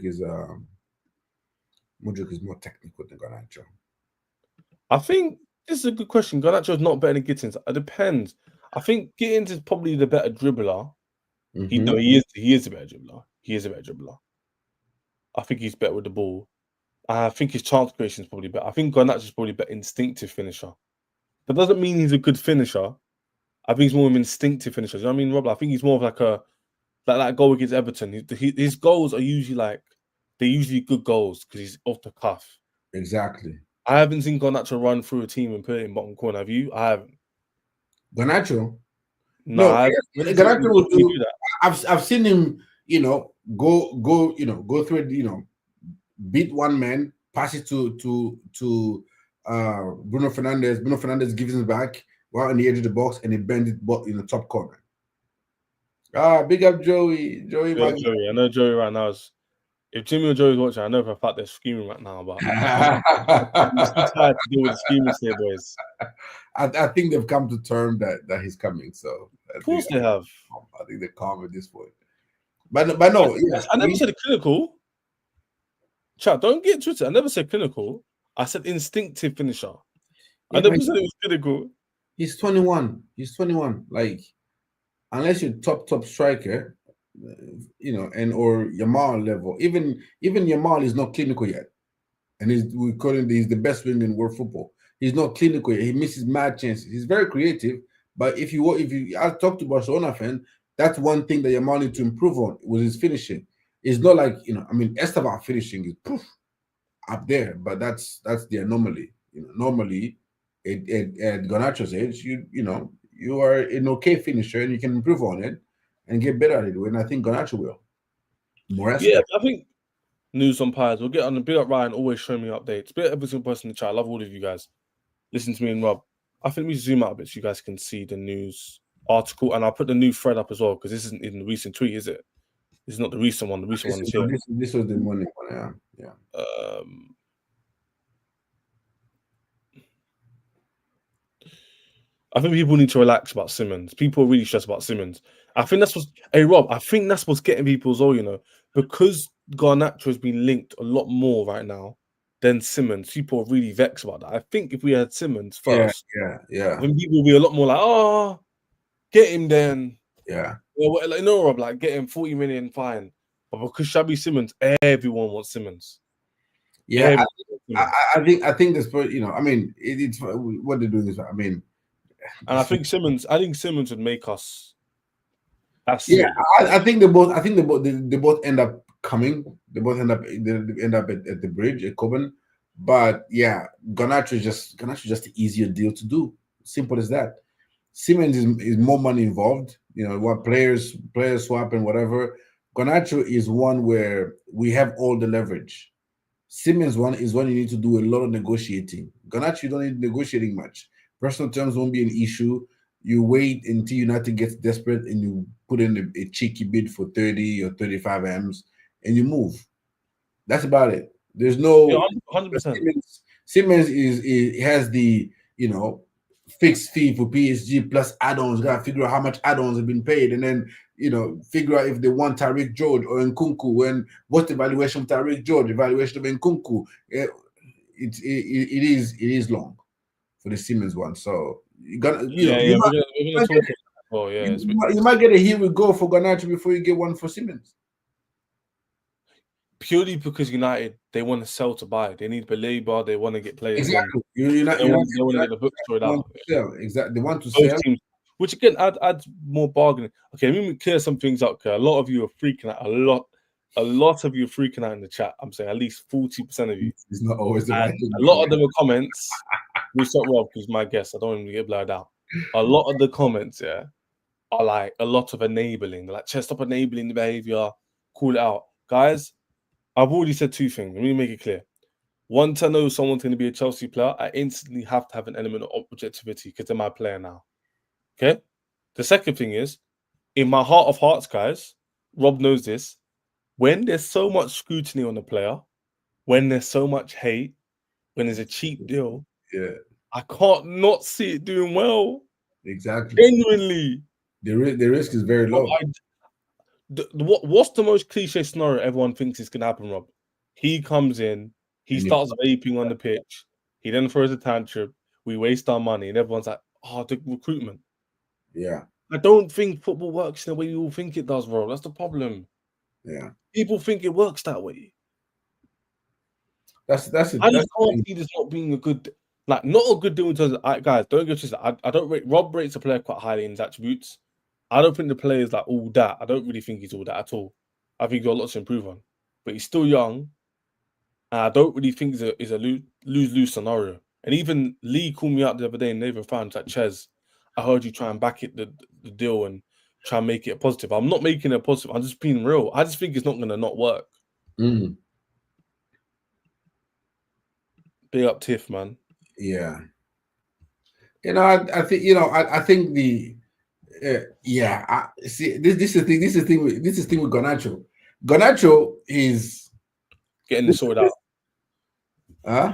is more technical than Garnacho. I think this is a good question. Garnacho's not better than Gittins. It depends. I think Gittins is probably the better dribbler. He is a better dribbler. He is a better dribbler. I think he's better with the ball. I think his chance creation is probably better. I think Garnacho's probably a better instinctive finisher. That doesn't mean he's a good finisher. I think he's more of an instinctive finisher. You know what I mean, Rob? I think he's more of like that goal against Everton. His goals are usually they're usually good goals because he's off the cuff. Exactly. I haven't seen Garnacho run through a team and put it in bottom corner. Have you? I haven't. Garnacho? No, Garnacho will do that. I've seen him, go through it, beat one man, pass it to Bruno Fernandes. Bruno Fernandes gives him back right on the edge of the box, and he bends it in the top corner. Big up Joey. Joey, I know Joey right now is. If Jimmy or Joey's watching, I know for a fact they're screaming right now, but I'm still tired to deal with the screaming here, boys. I think they've come to term that he's coming. So of course they have. I think they're calm at this point. But no, I never said clinical. Chat, don't get twisted. I never said clinical. I said instinctive finisher. I never said it was clinical. He's 21. Like, unless you're top striker, and or Yamal level. Even Yamal is not clinical yet, and he's the best winger in world football. He's not clinical yet. He misses mad chances. He's very creative, but if you I talk to Barcelona fan, that's one thing that Yamal needs to improve on was his finishing. It's not like Esteban finishing is up there, but that's the anomaly. Normally at Garnacho's age, you are an okay finisher and you can improve on it and get better at it. And I think Garnacho will. Yeah, I think news on Pies. We'll get on the big up Ryan, always showing me updates. Bit every single person in the chat. I love all of you guys. Listen to me and Rob. I think we zoom out a bit so you guys can see the news article, and I'll put the new thread up as well because this isn't in the recent tweet, is it? This is not the recent one. The recent one is here. This was the morning one, yeah. I think people need to relax about Simons. People are really stressed about Simons. I think that's what's. Hey Rob, I think that's what's getting people as well. Because Garnacho has been linked a lot more right now than Simons. People are really vexed about that. I think if we had Simons first, then people would be a lot more like, get him then. Yeah. Rob, like get him 40 million fine. But because Xavi Simons, everyone wants Simons. Yeah, I think this. It's what they're doing is. And I think Simons would make us. I think they both end up coming. They both end up at the bridge at Coben. But yeah, Garnacho is just the easier deal to do. Simple as that. Simons is more money involved. What players swap and whatever. Garnacho is one where we have all the leverage. Simmons one is when you need to do a lot of negotiating. Garnacho, you don't need negotiating much. Personal terms won't be an issue. You wait until United gets desperate and you put in a cheeky bid for 30 or 35 M's and you move. That's about it. There's Yeah, no 100%. Simmons has the fixed fee for PSG plus add-ons. Got to figure out how much add-ons have been paid, and then figure out if they want Tariq George or Nkunku, and what's the valuation of Tariq George, the valuation of Nkunku. It is long for the Simmons one. So you got we're gonna talk about that. Oh yeah, you might get a here we go for Garnacho before you get one for Simmons. Purely because United, they want to sell to buy. They need Belabor. They want to get players. Exactly. They want to get the book sorted out. Exactly. They want to Both sell. teams, which again adds more bargaining. Okay, let me clear some things up. Okay, a lot of you are freaking out. A lot of you are freaking out in the chat. I'm saying at least 40% of you. It's not always the right thing. A lot of them are comments. We start Rob because my guest. I don't want to get blurred out. A lot of the comments, are like a lot of enabling. They're like, stop enabling the behavior. Call it out, guys. I've already said two things. Let me make it clear. Once I know someone's going to be a Chelsea player, I instantly have to have an element of objectivity because they're my player now. Okay? The second thing is, in my heart of hearts, guys, Rob knows this, when there's so much scrutiny on the player, when there's so much hate, when there's a cheap deal, I can't not see it doing well. Exactly. Genuinely. The risk is very low. What's the most cliche scenario everyone thinks is going to happen, Rob? He comes in, he starts vaping on the pitch, he then throws a tantrum, we waste our money, and everyone's like, the recruitment. Yeah. I don't think football works in the way you all think it does, bro. That's the problem. Yeah. People think it works that way. I just can't see this not being a good, not a good deal in terms of, guys, don't get twisted. I don't rate, Rob rates a player quite highly in his attributes. I don't think the player is like all that. I don't really think he's all that at all. I think he's got lots to improve on. But he's still young. And I don't really think it's a lose-lose scenario. And even Lee called me out the other day and Nathan found like, Ches, I heard you try and back it the deal and try and make it a positive. I'm not making it a positive. I'm just being real. I just think it's not going to not work. Mm. Big up Tiff, man. Yeah. I think I think the see this is the thing with Garnacho. Garnacho is getting this sorted out. Huh?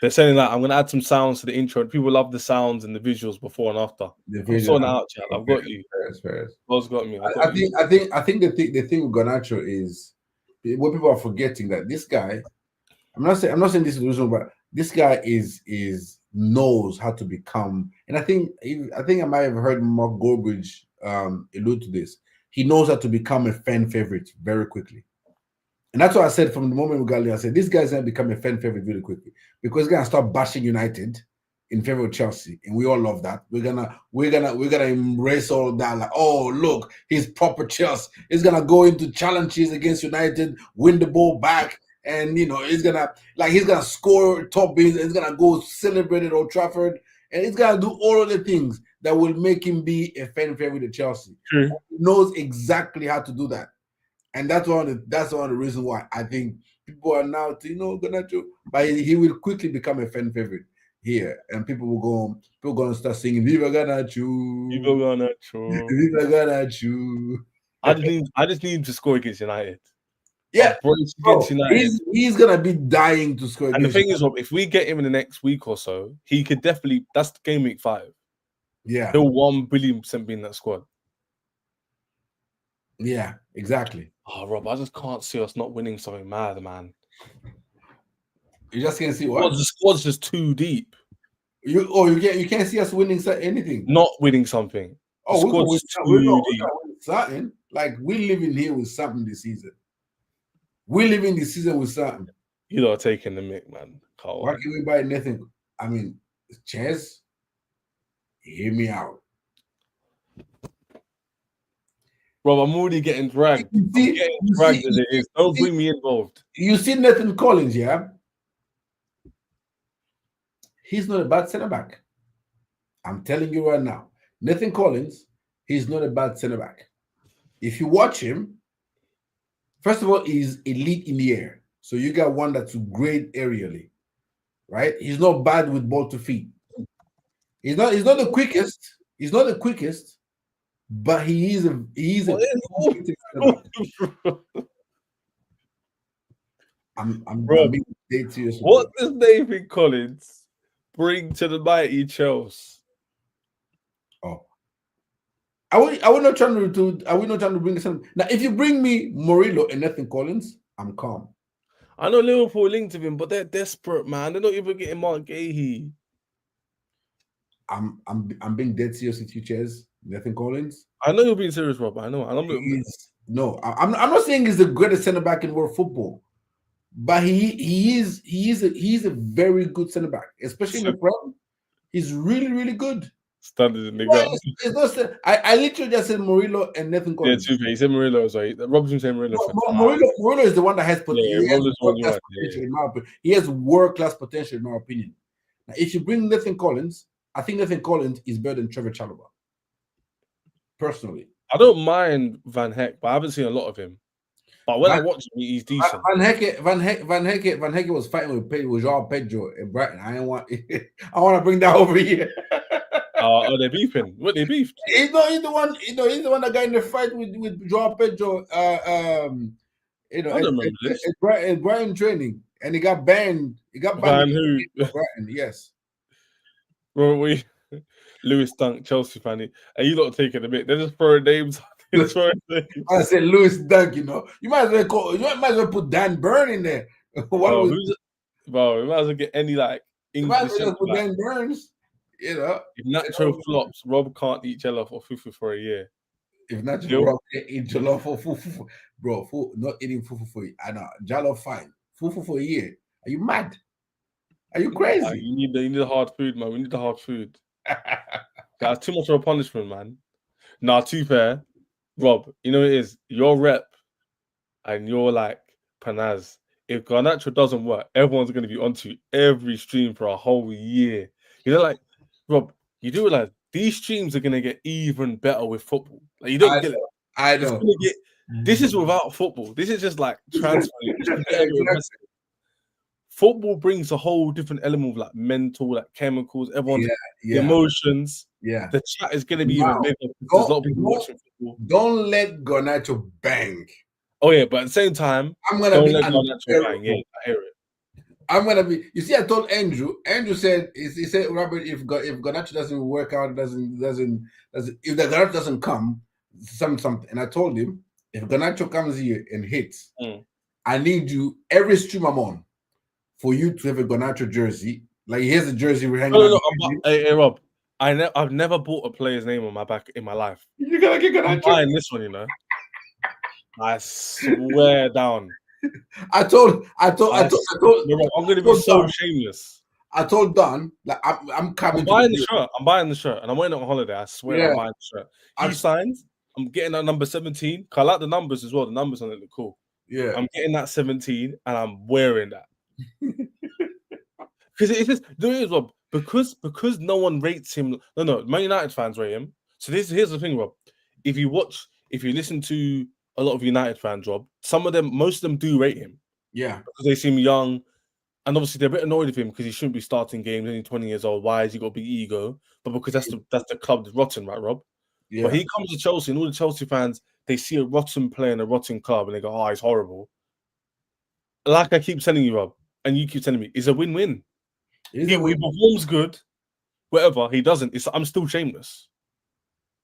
They're saying that I'm going to add some sounds to the intro. People love the sounds and the visuals before and after. I'm sorting out, chat. I've got you. God's got me. I think the thing with Garnacho is what people are forgetting that this guy. I'm not saying this is the reason, but this guy knows how to become. And I think I might have heard Mark Gorbridge allude to this. He knows how to become a fan favorite very quickly. And that's what I said from the moment we got there. I said, this guy's going to become a fan favorite really quickly because he's going to start bashing United in favor of Chelsea. And we all love that. We're gonna embrace all of that. Like, oh, look, he's proper Chelsea. He's going to go into challenges against United, win the ball back. And, he's going to score top bins. He's going to go celebrate at Old Trafford. And he's going to do all of the things that will make him be a fan favorite at Chelsea. He knows exactly how to do that. And that's one of the reasons why I think people are now, Garnacho, but he will quickly become a fan favorite here, and people going to start singing "Viva Garnacho, Viva Garnacho, Viva Garnacho." I just need him to score against United. Yeah, against United. He's gonna be dying to score. And the thing is, Rob, if we get him in the next week or so, he could definitely. That's game week 5. Yeah, he'll 1,000,000,000% be in that squad. Yeah, exactly. Oh, Rob, I just can't see us not winning something mad, man. You just can't see what? The squad's just too deep. You can't see us winning anything. Not winning something. Oh, we're going to win something. Like, we're living here with something this season. We're living this season with something. You lot are taking the mic, man. Why can't we buy nothing? I mean, Ches, hear me out. Bro, I'm already getting dragged. As it is. Don't bring me involved. You see Nathan Collins, yeah? He's not a bad centre-back. I'm telling you right now. Nathan Collins, he's not a bad centre-back. If you watch him, first of all, he's elite in the air. So you got one that's great aerially, right? He's not bad with ball to feet. He's not the quickest. He's not the quickest, but he's a competitive center back. I'm Bro, being dead serious. what does Nathan Collins bring to the mighty Chelsea? Oh, I would not trying to bring some. Now, if you bring me Murillo and Nathan Collins, I'm calm. I know Liverpool linked with him, but they're desperate, man. They're not even getting Mark Gahey. I'm being dead serious with you, Chairs. Nathan Collins. I know you're being serious, Rob. I know. I'm not saying he's the greatest center back in world football, but he's a very good center back, especially in the Prem. He's really, really good. Standard in the ground. I literally just said Murillo and Nathan Collins. Yeah, he said Murillo as well. Robinson said Murillo. Murillo is the one that has potential. Yeah, in my opinion. He has world-class potential, in my opinion. Now, if you bring Nathan Collins, I think Nathan Collins is better than Trevor Chalobah. Personally, I don't mind Van Heck, but I haven't seen a lot of him. But when I watch him, he's decent. Van Heck was fighting with Joao Pedro and Brighton. I want to bring that over here. Oh, they're beefing. What, they beefed? He's the one that got in the fight with Joao Pedro. I don't remember this. At Brighton training, and he got banned. He got banned. Brighton, yes. Well, Lewis Dunk, Chelsea fan, and you lot taking a bit. They're just throwing names. I said Lewis Dunk. You might as well put Dan Burn in there. Bro, we might as well get any like English. Put Dan Burns. If Nacho flops, Rob can't eat jollof or fufu for a year. If Nacho Rob can't eat jollof or fufu, bro, not eating fufu for I know jollof fine. Fufu for a year. Are you mad? Are you crazy? You need the hard food, man. We need the hard food. That's too much of a punishment, man. Nah, too fair. Rob, you know what it is? Your rep and you're like Panaz. If Garnacho doesn't work, everyone's going to be onto every stream for a whole year. Like, Rob, you do realize these streams are going to get even better with football. Like, you don't get it. I know. This is without football. This is just like transfer. Football brings a whole different element of like mental, like chemicals, everyone's emotions. Yeah. The chat is going to be even bigger because there's a lot of people watching football. Don't let Garnacho bang. Oh, yeah, but at the same time, I'm going to be Garnacho bang. Yeah, I hear it. I'm gonna be. You see, I told Andrew. Andrew said, "He said, Robert, if Garnacho doesn't work out, if the Garnacho doesn't come, something." And I told him, if Garnacho comes here and hits, I need you every stream I'm on for you to have a Garnacho jersey. Like here's a jersey we're hanging. Hey, Rob, I've never bought a player's name on my back in my life. You gotta get Garnacho. I'm buying this one, I swear down. I told. I'm gonna be so shameless. I told Don, like I'm coming. I'm buying the shirt. I'm buying the shirt, and I'm waiting on holiday. I swear, I'm buying the shirt. He signs. I'm getting that number 17. Cause I like the numbers as well. The numbers on it look cool. Yeah, I'm getting that 17, and I'm wearing that. Because it's just Rob. Because no one rates him. No, Man United fans rate him. So here's the thing, Rob. If you listen to a lot of United fans, Rob, most of them do rate him. Yeah. Because they seem young. And obviously they're a bit annoyed with him because he shouldn't be starting games, only 20 years old. Why has he got a big ego? But because that's the club that's rotten, right, Rob? Yeah. But he comes to Chelsea and all the Chelsea fans, they see a rotten player in a rotten club and they go, oh, he's horrible. Like I keep telling you, Rob, and you keep telling me, it's a win-win. He performs good, whatever. He doesn't. I'm still shameless.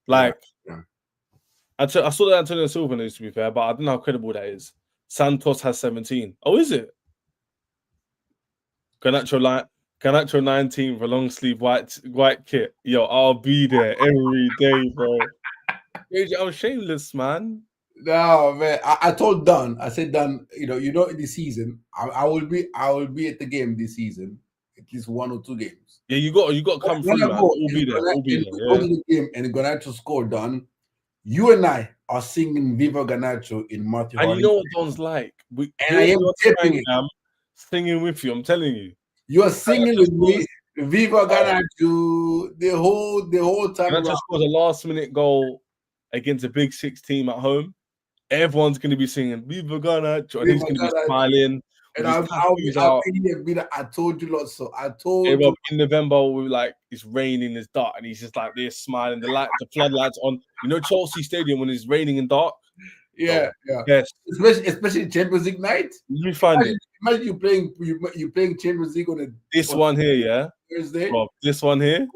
Like, I saw that Antonio Silva news, to be fair, but I don't know how credible that is. Santos has 17. Oh, is it? Garnacho 19 for long sleeve white kit. Yo, I'll be there every day, bro. I'm shameless, man. No, man. I told Don. I said, Don, in this season, I will be at the game this season, at least 1 or 2 games. Yeah, you got to come through, man. We'll be there. Go to the game and Garnacho score, Don. You and I are singing Viva Garnacho in Matthew. And you know what Don's like? I am tipping it. I'm singing with you. I'm telling you. You are singing with me, Viva Garnacho, the whole time. Garnacho scores a last-minute goal against a Big 6 team at home. Everyone's going to be singing Viva Garnacho, and he's going to be smiling And his tattoos out. I told you lot so. I Hey, told Rob, you. in November, we like it's raining, it's dark, and he's just like this smiling. The floodlights on. You know Chelsea Stadium when it's raining and dark. Yeah, Oh, yeah. yes. Especially Champions League night. Let me find it. Imagine you playing Champions League on This one here, yeah, Thursday. Rob. This one here.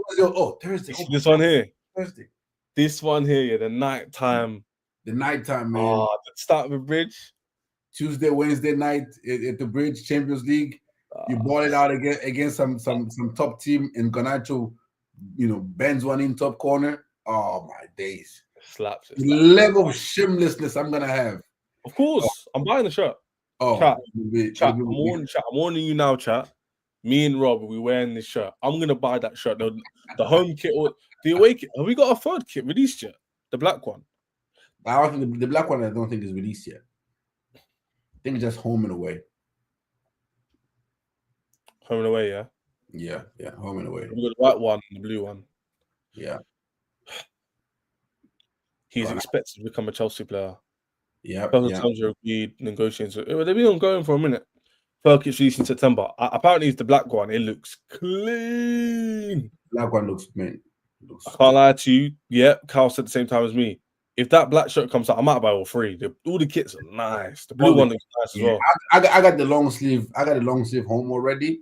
Thursday. You see this one here. Thursday. This one here, yeah. The nighttime. The nighttime, man. Oh, the start of the bridge. Tuesday, Wednesday night at the Bridge Champions League. You ball it out against some top team, and Garnacho, bends one in top corner. Oh my days! Slaps. The level of shamelessness I'm gonna have. Of course, I'm buying the shirt. Oh, chat. I'm warning you now, chat. Me and Rob, we wearing this shirt. I'm gonna buy that shirt. The home kit or the away kit. Have we got a third kit released yet? The black one. I don't think the black one. I don't think is released yet. I think it's just home and away. Home and away, yeah. Yeah, home and away. We got the white one, the blue one. Yeah. He's expected to become a Chelsea player. Yeah. Terms are agreed, negotiations. They've been ongoing for a minute. Third kit's released in September. Apparently, it's the black one. It looks clean. Black one looks mint. I can't lie to you. Yeah, Carl said the same time as me. If that black shirt comes out, I might buy all three. All the kits are nice. The blue one looks nice as well. I got the long sleeve. I got the long sleeve home already,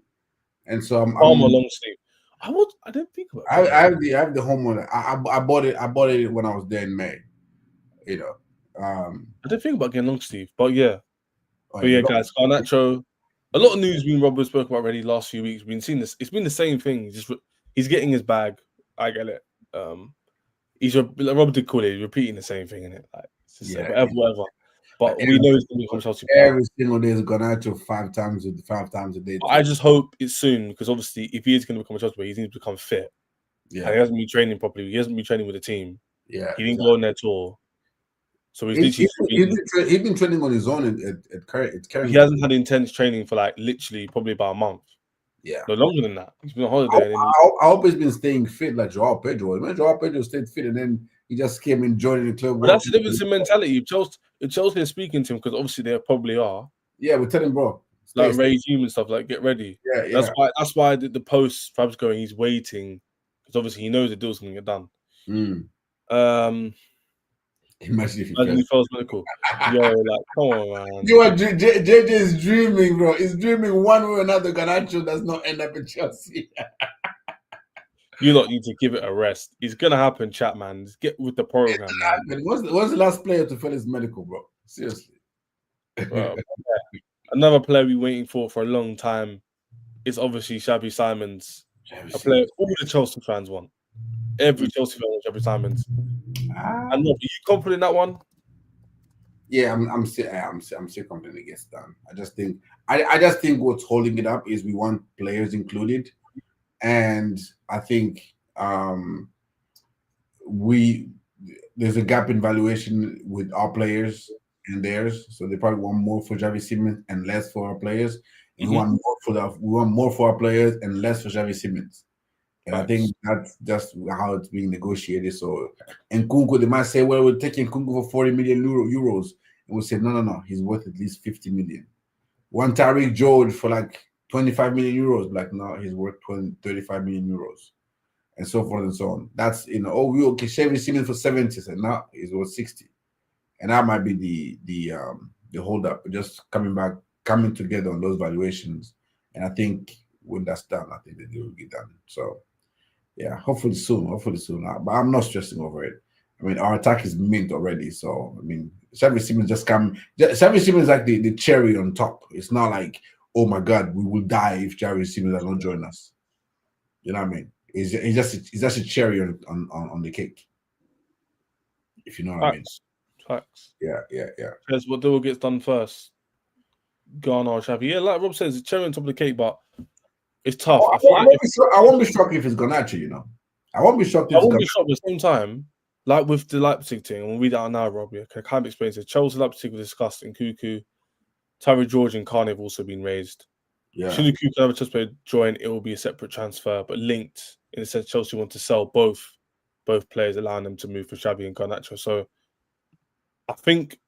and so I'm long sleeve. I didn't think about it. I have the home one. I bought it. I bought it when I was there in May. I didn't think about getting long sleeve, but yeah. Guys, Garnacho. A lot of news being Robert spoke about already last few weeks. We've been seeing this. It's been the same thing. He's getting his bag. I get it. Robert did call it. He's repeating the same thing in it. Like whatever. But we know he's going to become Chelsea. Every single day is Garnacho 5 times a day. I just hope it's soon because obviously, if he is going to become a Chelsea player, he needs to become fit. Yeah, and he hasn't been training properly. He hasn't been training with the team. Yeah, he didn't go on their tour. So he's been training on his own at Carrington. He hasn't had intense training for literally probably about a month. Yeah, no longer than that. He's been on holiday. I hope he's been staying fit like Joao Pedro. When Joao Pedro stayed fit and then he just came and joined the club. But that's the difference in mentality. If Chelsea are speaking to him, because obviously they probably are. Yeah, we're telling bro. Like regime and stuff, like get ready. Yeah. That's why the post Fab's going, he's waiting. Because obviously he knows the deal's gonna get done. Imagine if he feels medical. Yo, come on, man. You know what? JJ is dreaming, bro. He's dreaming one way or another. Garnacho does not end up in Chelsea. You lot need to give it a rest. It's gonna happen, chat, man. Just get with the program, man. What's the last player to fail his medical, bro? Seriously. Bro, another player we're waiting for a long time is obviously Xavi Simons. A player all the Chelsea fans want. Every Chelsea fan wants Xavi Simons. And are you confident in that one? Yeah, I'm still confident it gets done. I just think what's holding it up is we want players included, and I think there's a gap in valuation with our players and theirs. So they probably want more for Xavi Simons and less for our players. And we want more for our players and less for Xavi Simons. And I think that's just how it's being negotiated. So, and Kunku, they might say, well, we're taking Kunku for 40 million euros. And we'll say, no, he's worth at least 50 million. One Tariq George for 25 million euros. No, he's worth 35 million euros. And so forth and so on. That's, we okay, Xavi Simons for 70, and now he's worth 60. And that might be the hold up, just coming together on those valuations. And I think when that's done, I think the deal will get done. So, yeah, hopefully soon. But I'm not stressing over it. I mean, our attack is mint already. So, I mean, Xavi Simons Xavi Simons is like the cherry on top. It's not like, oh my God, we will die if Xavi Simons does not join us. You know what I mean? It's just a cherry on the cake. If you know what I mean. Facts. Yeah. That's what deal gets done first. Garner or Xavi. Yeah, like Rob says, it's cherry on top of the cake, but it's tough. I won't be shocked if it's Garnacho, I won't be shocked. I won't be shocked at the same time, like with the Leipzig thing, and we'll read that out now, Rob. Yeah, I can't explain it. Chelsea Leipzig were discussed in Cuckoo. Tyree George and Kane have also been raised. Yeah. Should the Cuckoo have a Chelsea player join, it will be a separate transfer, but linked in the sense Chelsea want to sell both players, allowing them to move for Xavi and Garnacho. So I think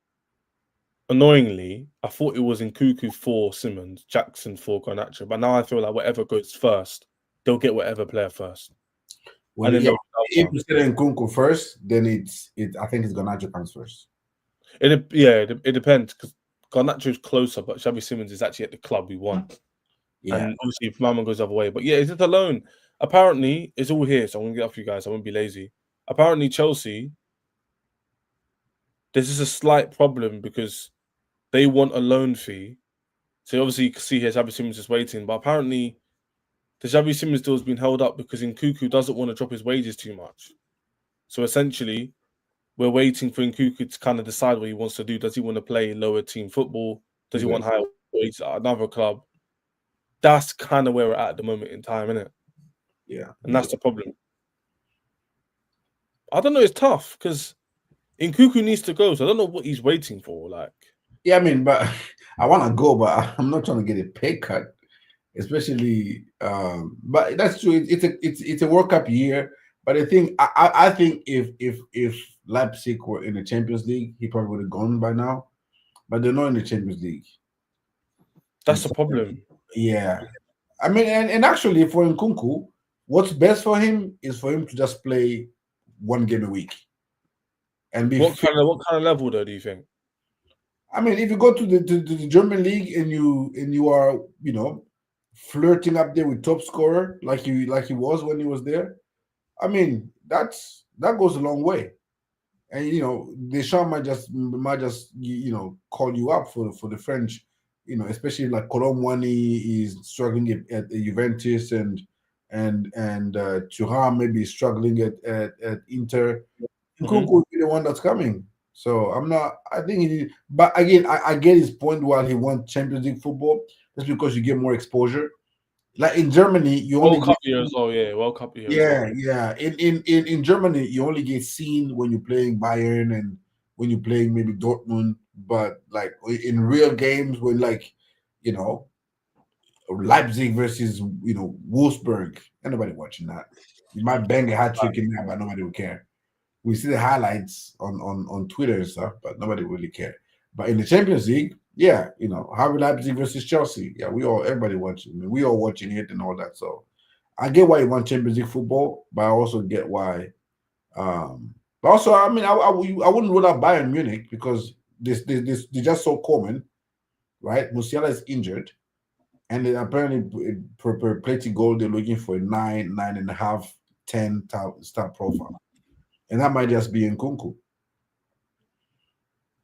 annoyingly, I thought it was Nkunku for Simons, Jackson for Garnacho, but now I feel like whatever goes first, they'll get whatever player first, When and you, then yeah, they'll if you say Nkunku first, then I think it's Garnacho comes first. it depends because Garnacho is closer, but Xavi Simons is actually at the club we want. Yeah. And obviously, if Mama goes the other way, but yeah, is it alone? Apparently, it's all here, so I'm gonna get off you guys. I won't be lazy. Apparently, Chelsea, there's just a slight problem because they want a loan fee. So obviously, you can see here Xavi Simons is waiting, but apparently, the Xavi Simons deal has been held up because Nkunku doesn't want to drop his wages too much. So essentially, we're waiting for Nkunku to kind of decide what he wants to do. Does he want to play lower team football? Does he want higher wages at another club? That's kind of where we're at the moment in time, isn't it? Yeah. And that's the problem. I don't know. It's tough because Nkunku needs to go, so I don't know what he's waiting for. Like, yeah, I mean, but I want to go, but I'm not trying to get a pay cut, especially. But that's true. It's a World Cup year. But I think if Leipzig were in the Champions League, he probably would have gone by now. But they're not in the Champions League. that's the problem. Yeah, I mean, and actually for Nkunku, what's best for him is for him to just play one game a week. And be What kind of level though do you think? I mean, if you go to the German league and you are flirting up there with top scorer like he was when he was there, I mean that goes a long way. And Deschamps might just call you up for the French, especially like Colomwani is struggling at Juventus and Thuram maybe struggling at Inter. Nkunku will be the one that's coming. So I'm not. I think he. But again, I get his point. While he wants Champions League football, that's because you get more exposure. Like in Germany, you only World Cup year as well. Yeah, World Cup year. yeah. In Germany, you only get seen when you're playing Bayern and when you're playing maybe Dortmund. But like in real games, when you know Leipzig versus Wolfsburg, ain't nobody watching that. You might bang a hat trick in there, but nobody will care. We see the highlights on Twitter and stuff, but nobody really care. But in the Champions League, yeah, Harvey Leipzig versus Chelsea, yeah, everybody watching. I mean, we all watching it and all that. So I get why you want Champions League football, but I also get why. But also, I mean, I wouldn't rule out Bayern Munich because they're just so common, right? Musiala is injured, and then apparently per play goal they're looking for a 9.5, 10 star profile. And that might just be Nkunku.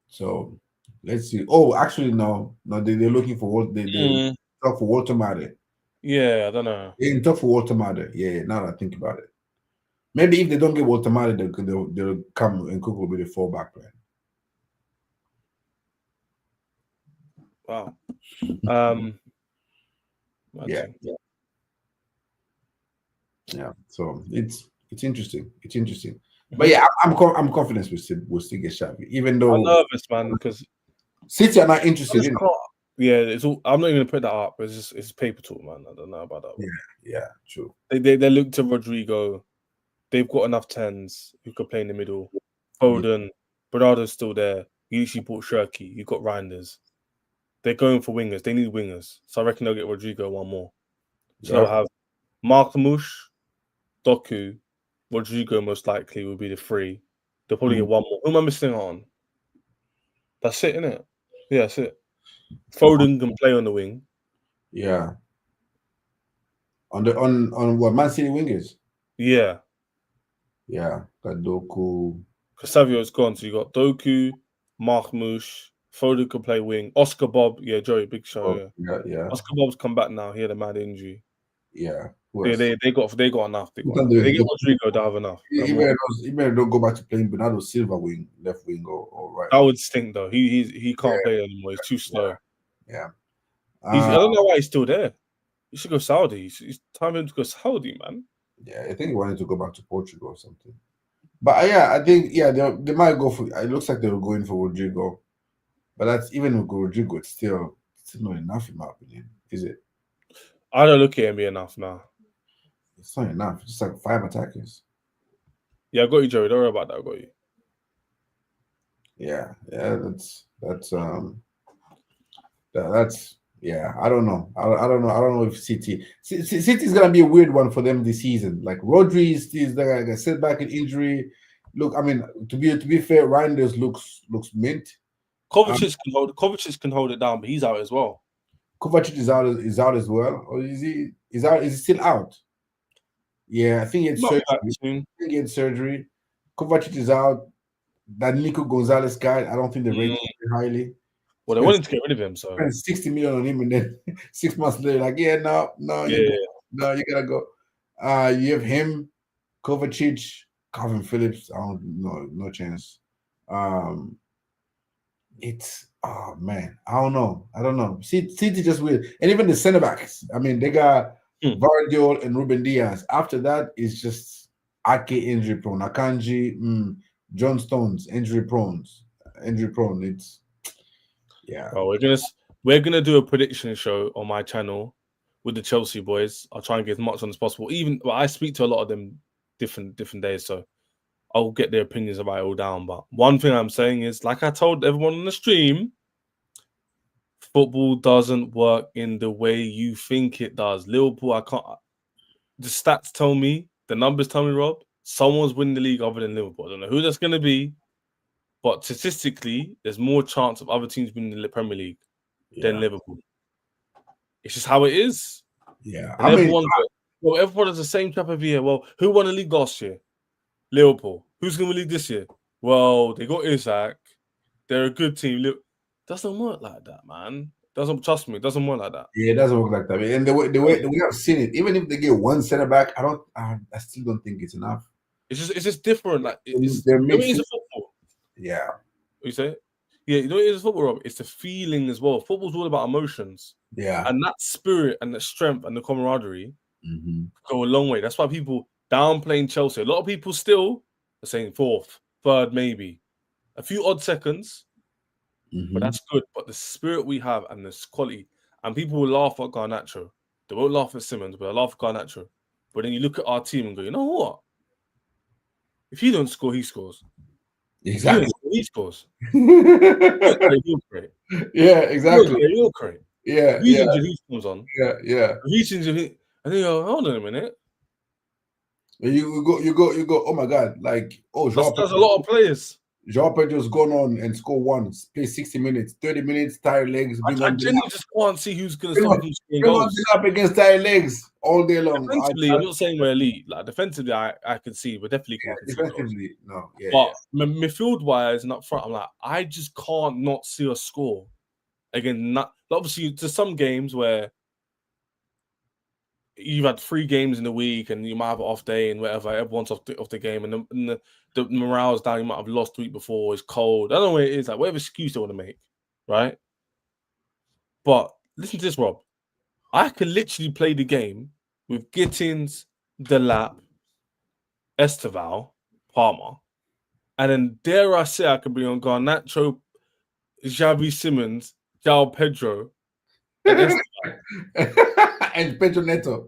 So let's see. Oh, actually, no, they're looking for what they talk for Walter Matter. Yeah, I don't know. They talk for Walter Matter. Yeah, now that I think about it, maybe if they don't get Walter Matter, they'll come and Nkunku will be the fallback plan. Wow. Yeah. So it's interesting. It's interesting. But yeah, I'm confident we'll still get Xavi, even though I'm nervous, man, because City are not interested in it. Yeah, it's all. I'm not even gonna put that up. It's paper talk, man. I don't know about that one. Yeah, true. They look to Rodrigo. They've got enough tens who could play in the middle. Foden, Bernardo's still there. You usually bought Shirky. You got Reinders. They're going for wingers. They need wingers. So I reckon they'll get Rodrigo one more. So they'll have Markamush, Doku, Rodrigo most likely will be the three. They'll probably get one more. Who am I missing on? That's it, isn't it? Yeah, that's it. Foden can play on the wing. Yeah. On what Man City wingers? Yeah. Yeah. Got Doku. Because Savio's gone, so you got Doku, Markamush, Foden can play wing. Oscar Bob, yeah, Joey, big show. Yeah. Oscar Bob's come back now. He had a mad injury. Yeah. They got enough. They get Rodrigo, they have enough. He better don't go back to playing Bernardo Silva wing, left wing or right. That would stink though. He can't play anymore. He's too slow. Yeah. I don't know why he's still there. He should go Saudi. It's time for him to go Saudi, man. Yeah, I think he wanted to go back to Portugal or something. But yeah, I think they might go for. It looks like they were going for Rodrigo, but that's even with Rodrigo, it's still not enough in my opinion, is it? I don't look at him enough now. It's not enough. It's just like 5 attackers. Yeah, I got you, Joey. Don't worry about that. I got you. Yeah, that's yeah. I don't know. I don't know. I don't know if City is gonna be a weird one for them this season. Like Rodri is like a setback in injury. Look, I mean, to be fair, Reinders looks mint. Um, Kovacic can hold it down, but he's out as well. Kovacic is out as well, or is he is out? Is he still out? Yeah, I think he had Not surgery. back I soon. think he had surgery. Kovacic is out. That Nico Gonzalez guy, I don't think they rate him very highly. Well, they Spent wanted to get rid of him, so 60 million on him, and then 6 months later, like, yeah, no, you go, yeah. no, you gotta go. You have him, Kovacic, Calvin Phillips. I don't know, no chance. Um, it's oh man, I don't know. City just weird, and even the center backs. I mean, they got Hmm. Vardiol and Ruben Diaz. After that, it's just Ake injury prone, Akanji, John Stones injury prone. It's yeah, Well, we're gonna do a prediction show on my channel with the Chelsea boys. I'll try and get as much on as possible. I speak to a lot of them different days, so I'll get their opinions about it all down. But one thing I'm saying is, like I told everyone on the stream, football doesn't work in the way you think it does. Liverpool, I can't. The stats tell me, the numbers tell me, Rob, someone's winning the league other than Liverpool. I don't know who that's going to be, but statistically, there's more chance of other teams winning the Premier League than Liverpool. It's just how it is. yeah. And everyone has the same type of year. Well, who won the league last year? Liverpool. Who's going to win the league this year? Well, they got Isaac. They're a good team. Doesn't work like that, man. Trust me. It doesn't work like that. Yeah, it doesn't work like that. And the way I've seen it, even if they get one center back, I still don't think it's enough. It's just different. Like it's They're it is mixing. a football. Yeah. What you say? Yeah, you know it is football, Rob. It's the feeling as well. Football's all about emotions. Yeah. And that spirit and the strength and the camaraderie Mm-hmm. go a long way. That's why people downplaying Chelsea. A lot of people still are saying fourth, third, maybe. A few odd seconds, but that's good. But the spirit we have and this quality, and people will laugh at Garnacho. They won't laugh at Simons, but they'll laugh at Garnacho. But then you look at our team and go, you know what? If you don't score, he scores. If you don't Exactly. score, he scores. Yeah, You're great. exactly. You're great. Yeah, If he's yeah, injured, he comes on. yeah. If he's injured, and then you go, hold on a minute. And you go. Oh my God! Like, oh, That's a lot of players. Joao Pedro's gone on and score one, play 60 minutes, 30 minutes, tired legs, I genuinely just can't see who's going to stop him from scoring bring on goals. up against tired legs all day long. Defensively, I'm not saying we're elite. Like defensively, I can see we're definitely can see goals. Defensively, no, yeah. But midfield wise and up front, I'm like, I just can't not see us score. Again, obviously to some games where you've had 3 games in the week and you might have an off day and whatever, everyone's off the game and the morale's down, you might have lost the week before, it's cold. I don't know what it is, like whatever excuse they want to make, right? But listen to this, Rob. I can literally play the game with Gittins, Delap, Esteval, Palmer, and then dare I say I can bring on Garnacho, Xavi Simons, João Pedro, and Esteval. And Pedro Neto.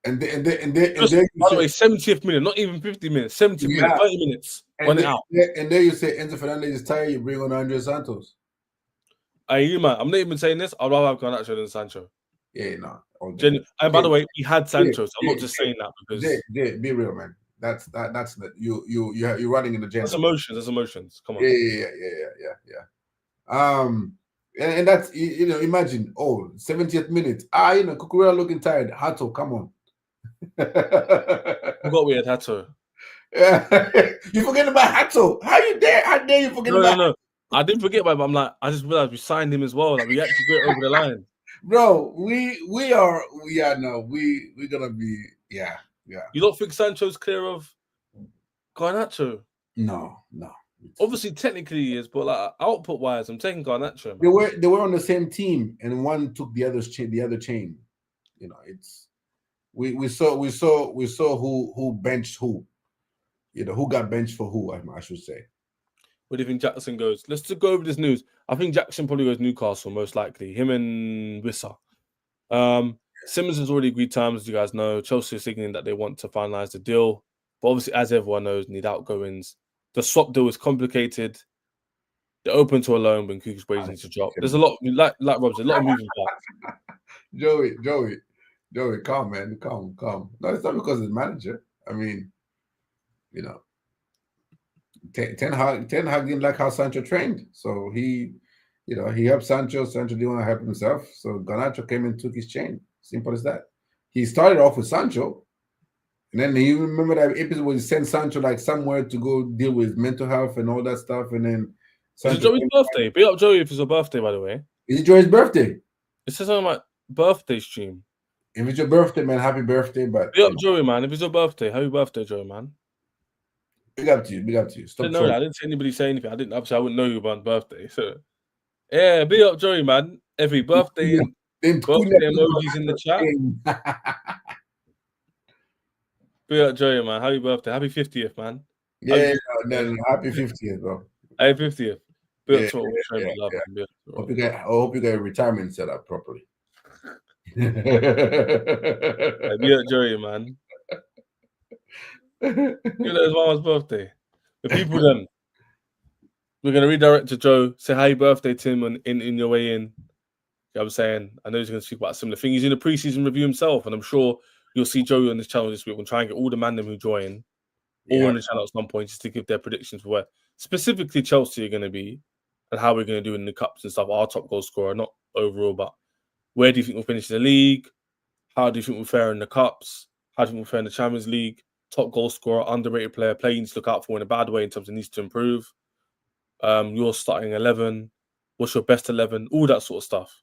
And by the way, 70th minute, not even 50 minutes, 70th minute, 30 minutes, and out. And there you say Enzo Fernandez is tired, you bring on Andre Santos. Man, I'm not even saying this. I'd rather have Garnacho than Sancho. Yeah, no. And by the way, we had Sancho, so I'm not just saying that because be real, man. That's the you're running in the agenda. That's emotions. Come on. Yeah. And that's imagine 70th minute. Kukurela looking tired. Hato, come on. Forgot we had Hato. Yeah. You forget about Hato. How dare you forget about No. I didn't forget about him. I'm like, I just realized we signed him as well. Like we actually got over the line. Bro, we're gonna be yeah. You don't think Sancho's clear of Garnacho? No. Obviously, technically he is, but like output wise, I'm taking Garnacho. They were on the same team, and one took the other chain. It's we saw who benched who. Who got benched for who, I should say. Where do you think Jackson goes? Let's just go over this news. I think Jackson probably goes Newcastle, most likely. Him and Wissa. Simmons has already agreed terms, as you guys know. Chelsea is signaling that they want to finalise the deal. But obviously, as everyone knows, need outgoings. The swap deal is complicated. They're open to a loan when Kuku's wages need to drop. There's a lot, like Rob said, a lot of moving parts. Joey, calm, man, calm. No, it's not because of the manager. I mean, you know, Ten Hag didn't like how Sancho trained, so he helped Sancho. Sancho didn't want to help himself, so Garnacho came and took his chain. Simple as that. He started off with Sancho, and then you remember that episode where he sent Sancho like somewhere to go deal with mental health and all that stuff, and then Sancho. It's Joey's birthday. Beat up Joey if it's your birthday, by the way. Is it Joey's birthday? It says on my birthday stream. If it's your birthday, man, happy birthday! But beat up Joey, man. If it's your birthday, happy birthday, Joey, man. Big up to you. Stop. I didn't know that. I didn't see anybody say anything. I wouldn't know you about birthday. So yeah, big up Joey, man. Every birthday and birthday emojis in the chat. Big up Joey, man. Happy birthday. Happy 50th, man. Yeah, happy 50th, bro. Happy 50th. Big up I hope you get a retirement set up properly. Big up Joey, man. You know, it's mama's birthday. The people then, we're gonna redirect to Joe. Say happy birthday, Tim, in your way in. You know what I'm saying? I know he's gonna speak about a similar thing. He's in a preseason review himself, and I'm sure you'll see Joey on this channel this week. We'll try and get all the mandem who join, all on the channel at some point, just to give their predictions for where specifically Chelsea are gonna be and how we're gonna do in the cups and stuff. Our top goal scorer, not overall, but where do you think we'll finish in the league? How do you think we'll fare in the cups? How do you think we'll fare in the Champions League? Top goal scorer, underrated player you need to look out for in a bad way in terms of needs to improve. Your starting 11. What's your best 11? All that sort of stuff.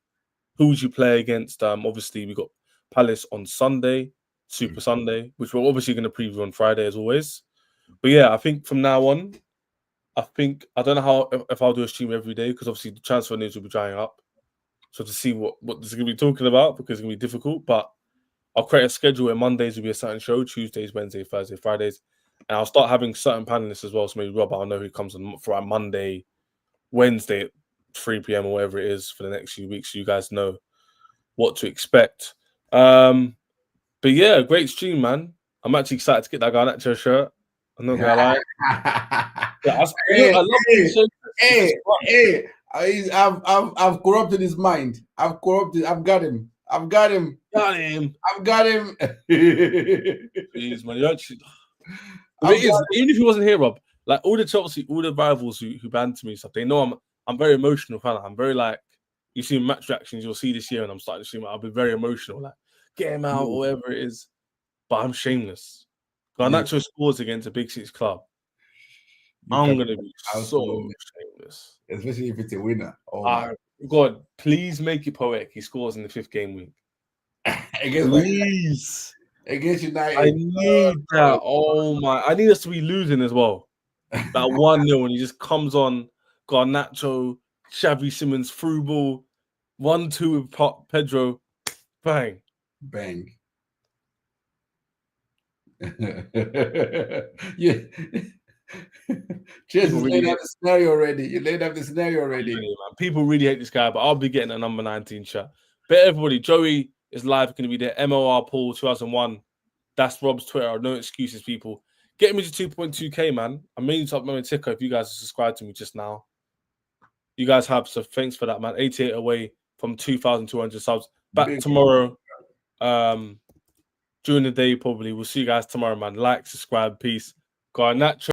Who would you play against? Obviously, we got Palace on Sunday, Super Sunday, which we're obviously going to preview on Friday as always. But yeah, I think from now on, I don't know how if I'll do a stream every day because obviously the transfer news will be drying up. So to see what this is going to be talking about because it's going to be difficult, but I'll create a schedule where Mondays will be a certain show, Tuesdays, Wednesdays, Thursdays, Fridays. And I'll start having certain panelists as well. So maybe Rob, I'll know who comes on for Monday, Wednesday at 3 p.m. or whatever it is for the next few weeks. So you guys know what to expect. But yeah, great stream, man. I'm actually excited to get that Garnacho shirt. I'm not going to lie. I've corrupted his mind. I've got him. Jeez, man. Even if he wasn't here, Rob, like all the Chelsea, all the rivals who banned to me and stuff, they know I'm very emotional fan. I'm very like, you see match reactions you'll see this year, and I'm starting to see I'll be very emotional, like get him out or whatever it is. But I'm shameless. Garnacho scores against a Big Six club. I'm gonna be so shameless, especially if it's a winner. Oh God, please make it poetic. He scores in the 5th game week. Please. Against United. I need that. Oh my! I need us to be losing as well. That 1-0 and he just comes on. Garnacho, Xavi Simons through ball, 1-2 with Pedro, bang. Yeah. Cheers, you laid out the scenario already. Really, people really hate this guy, but I'll be getting a number 19 shirt. But everybody, Joey is live, going to be there. MOR Paul 2001. That's Rob's Twitter. No excuses, people. Get me to 2.2K, man. I mean, to up my ticker if you guys subscribed to me just now. You guys have, so thanks for that, man. 88 away from 2,200 subs. Back tomorrow. During the day, probably. We'll see you guys tomorrow, man. Like, subscribe, peace. Garnacho.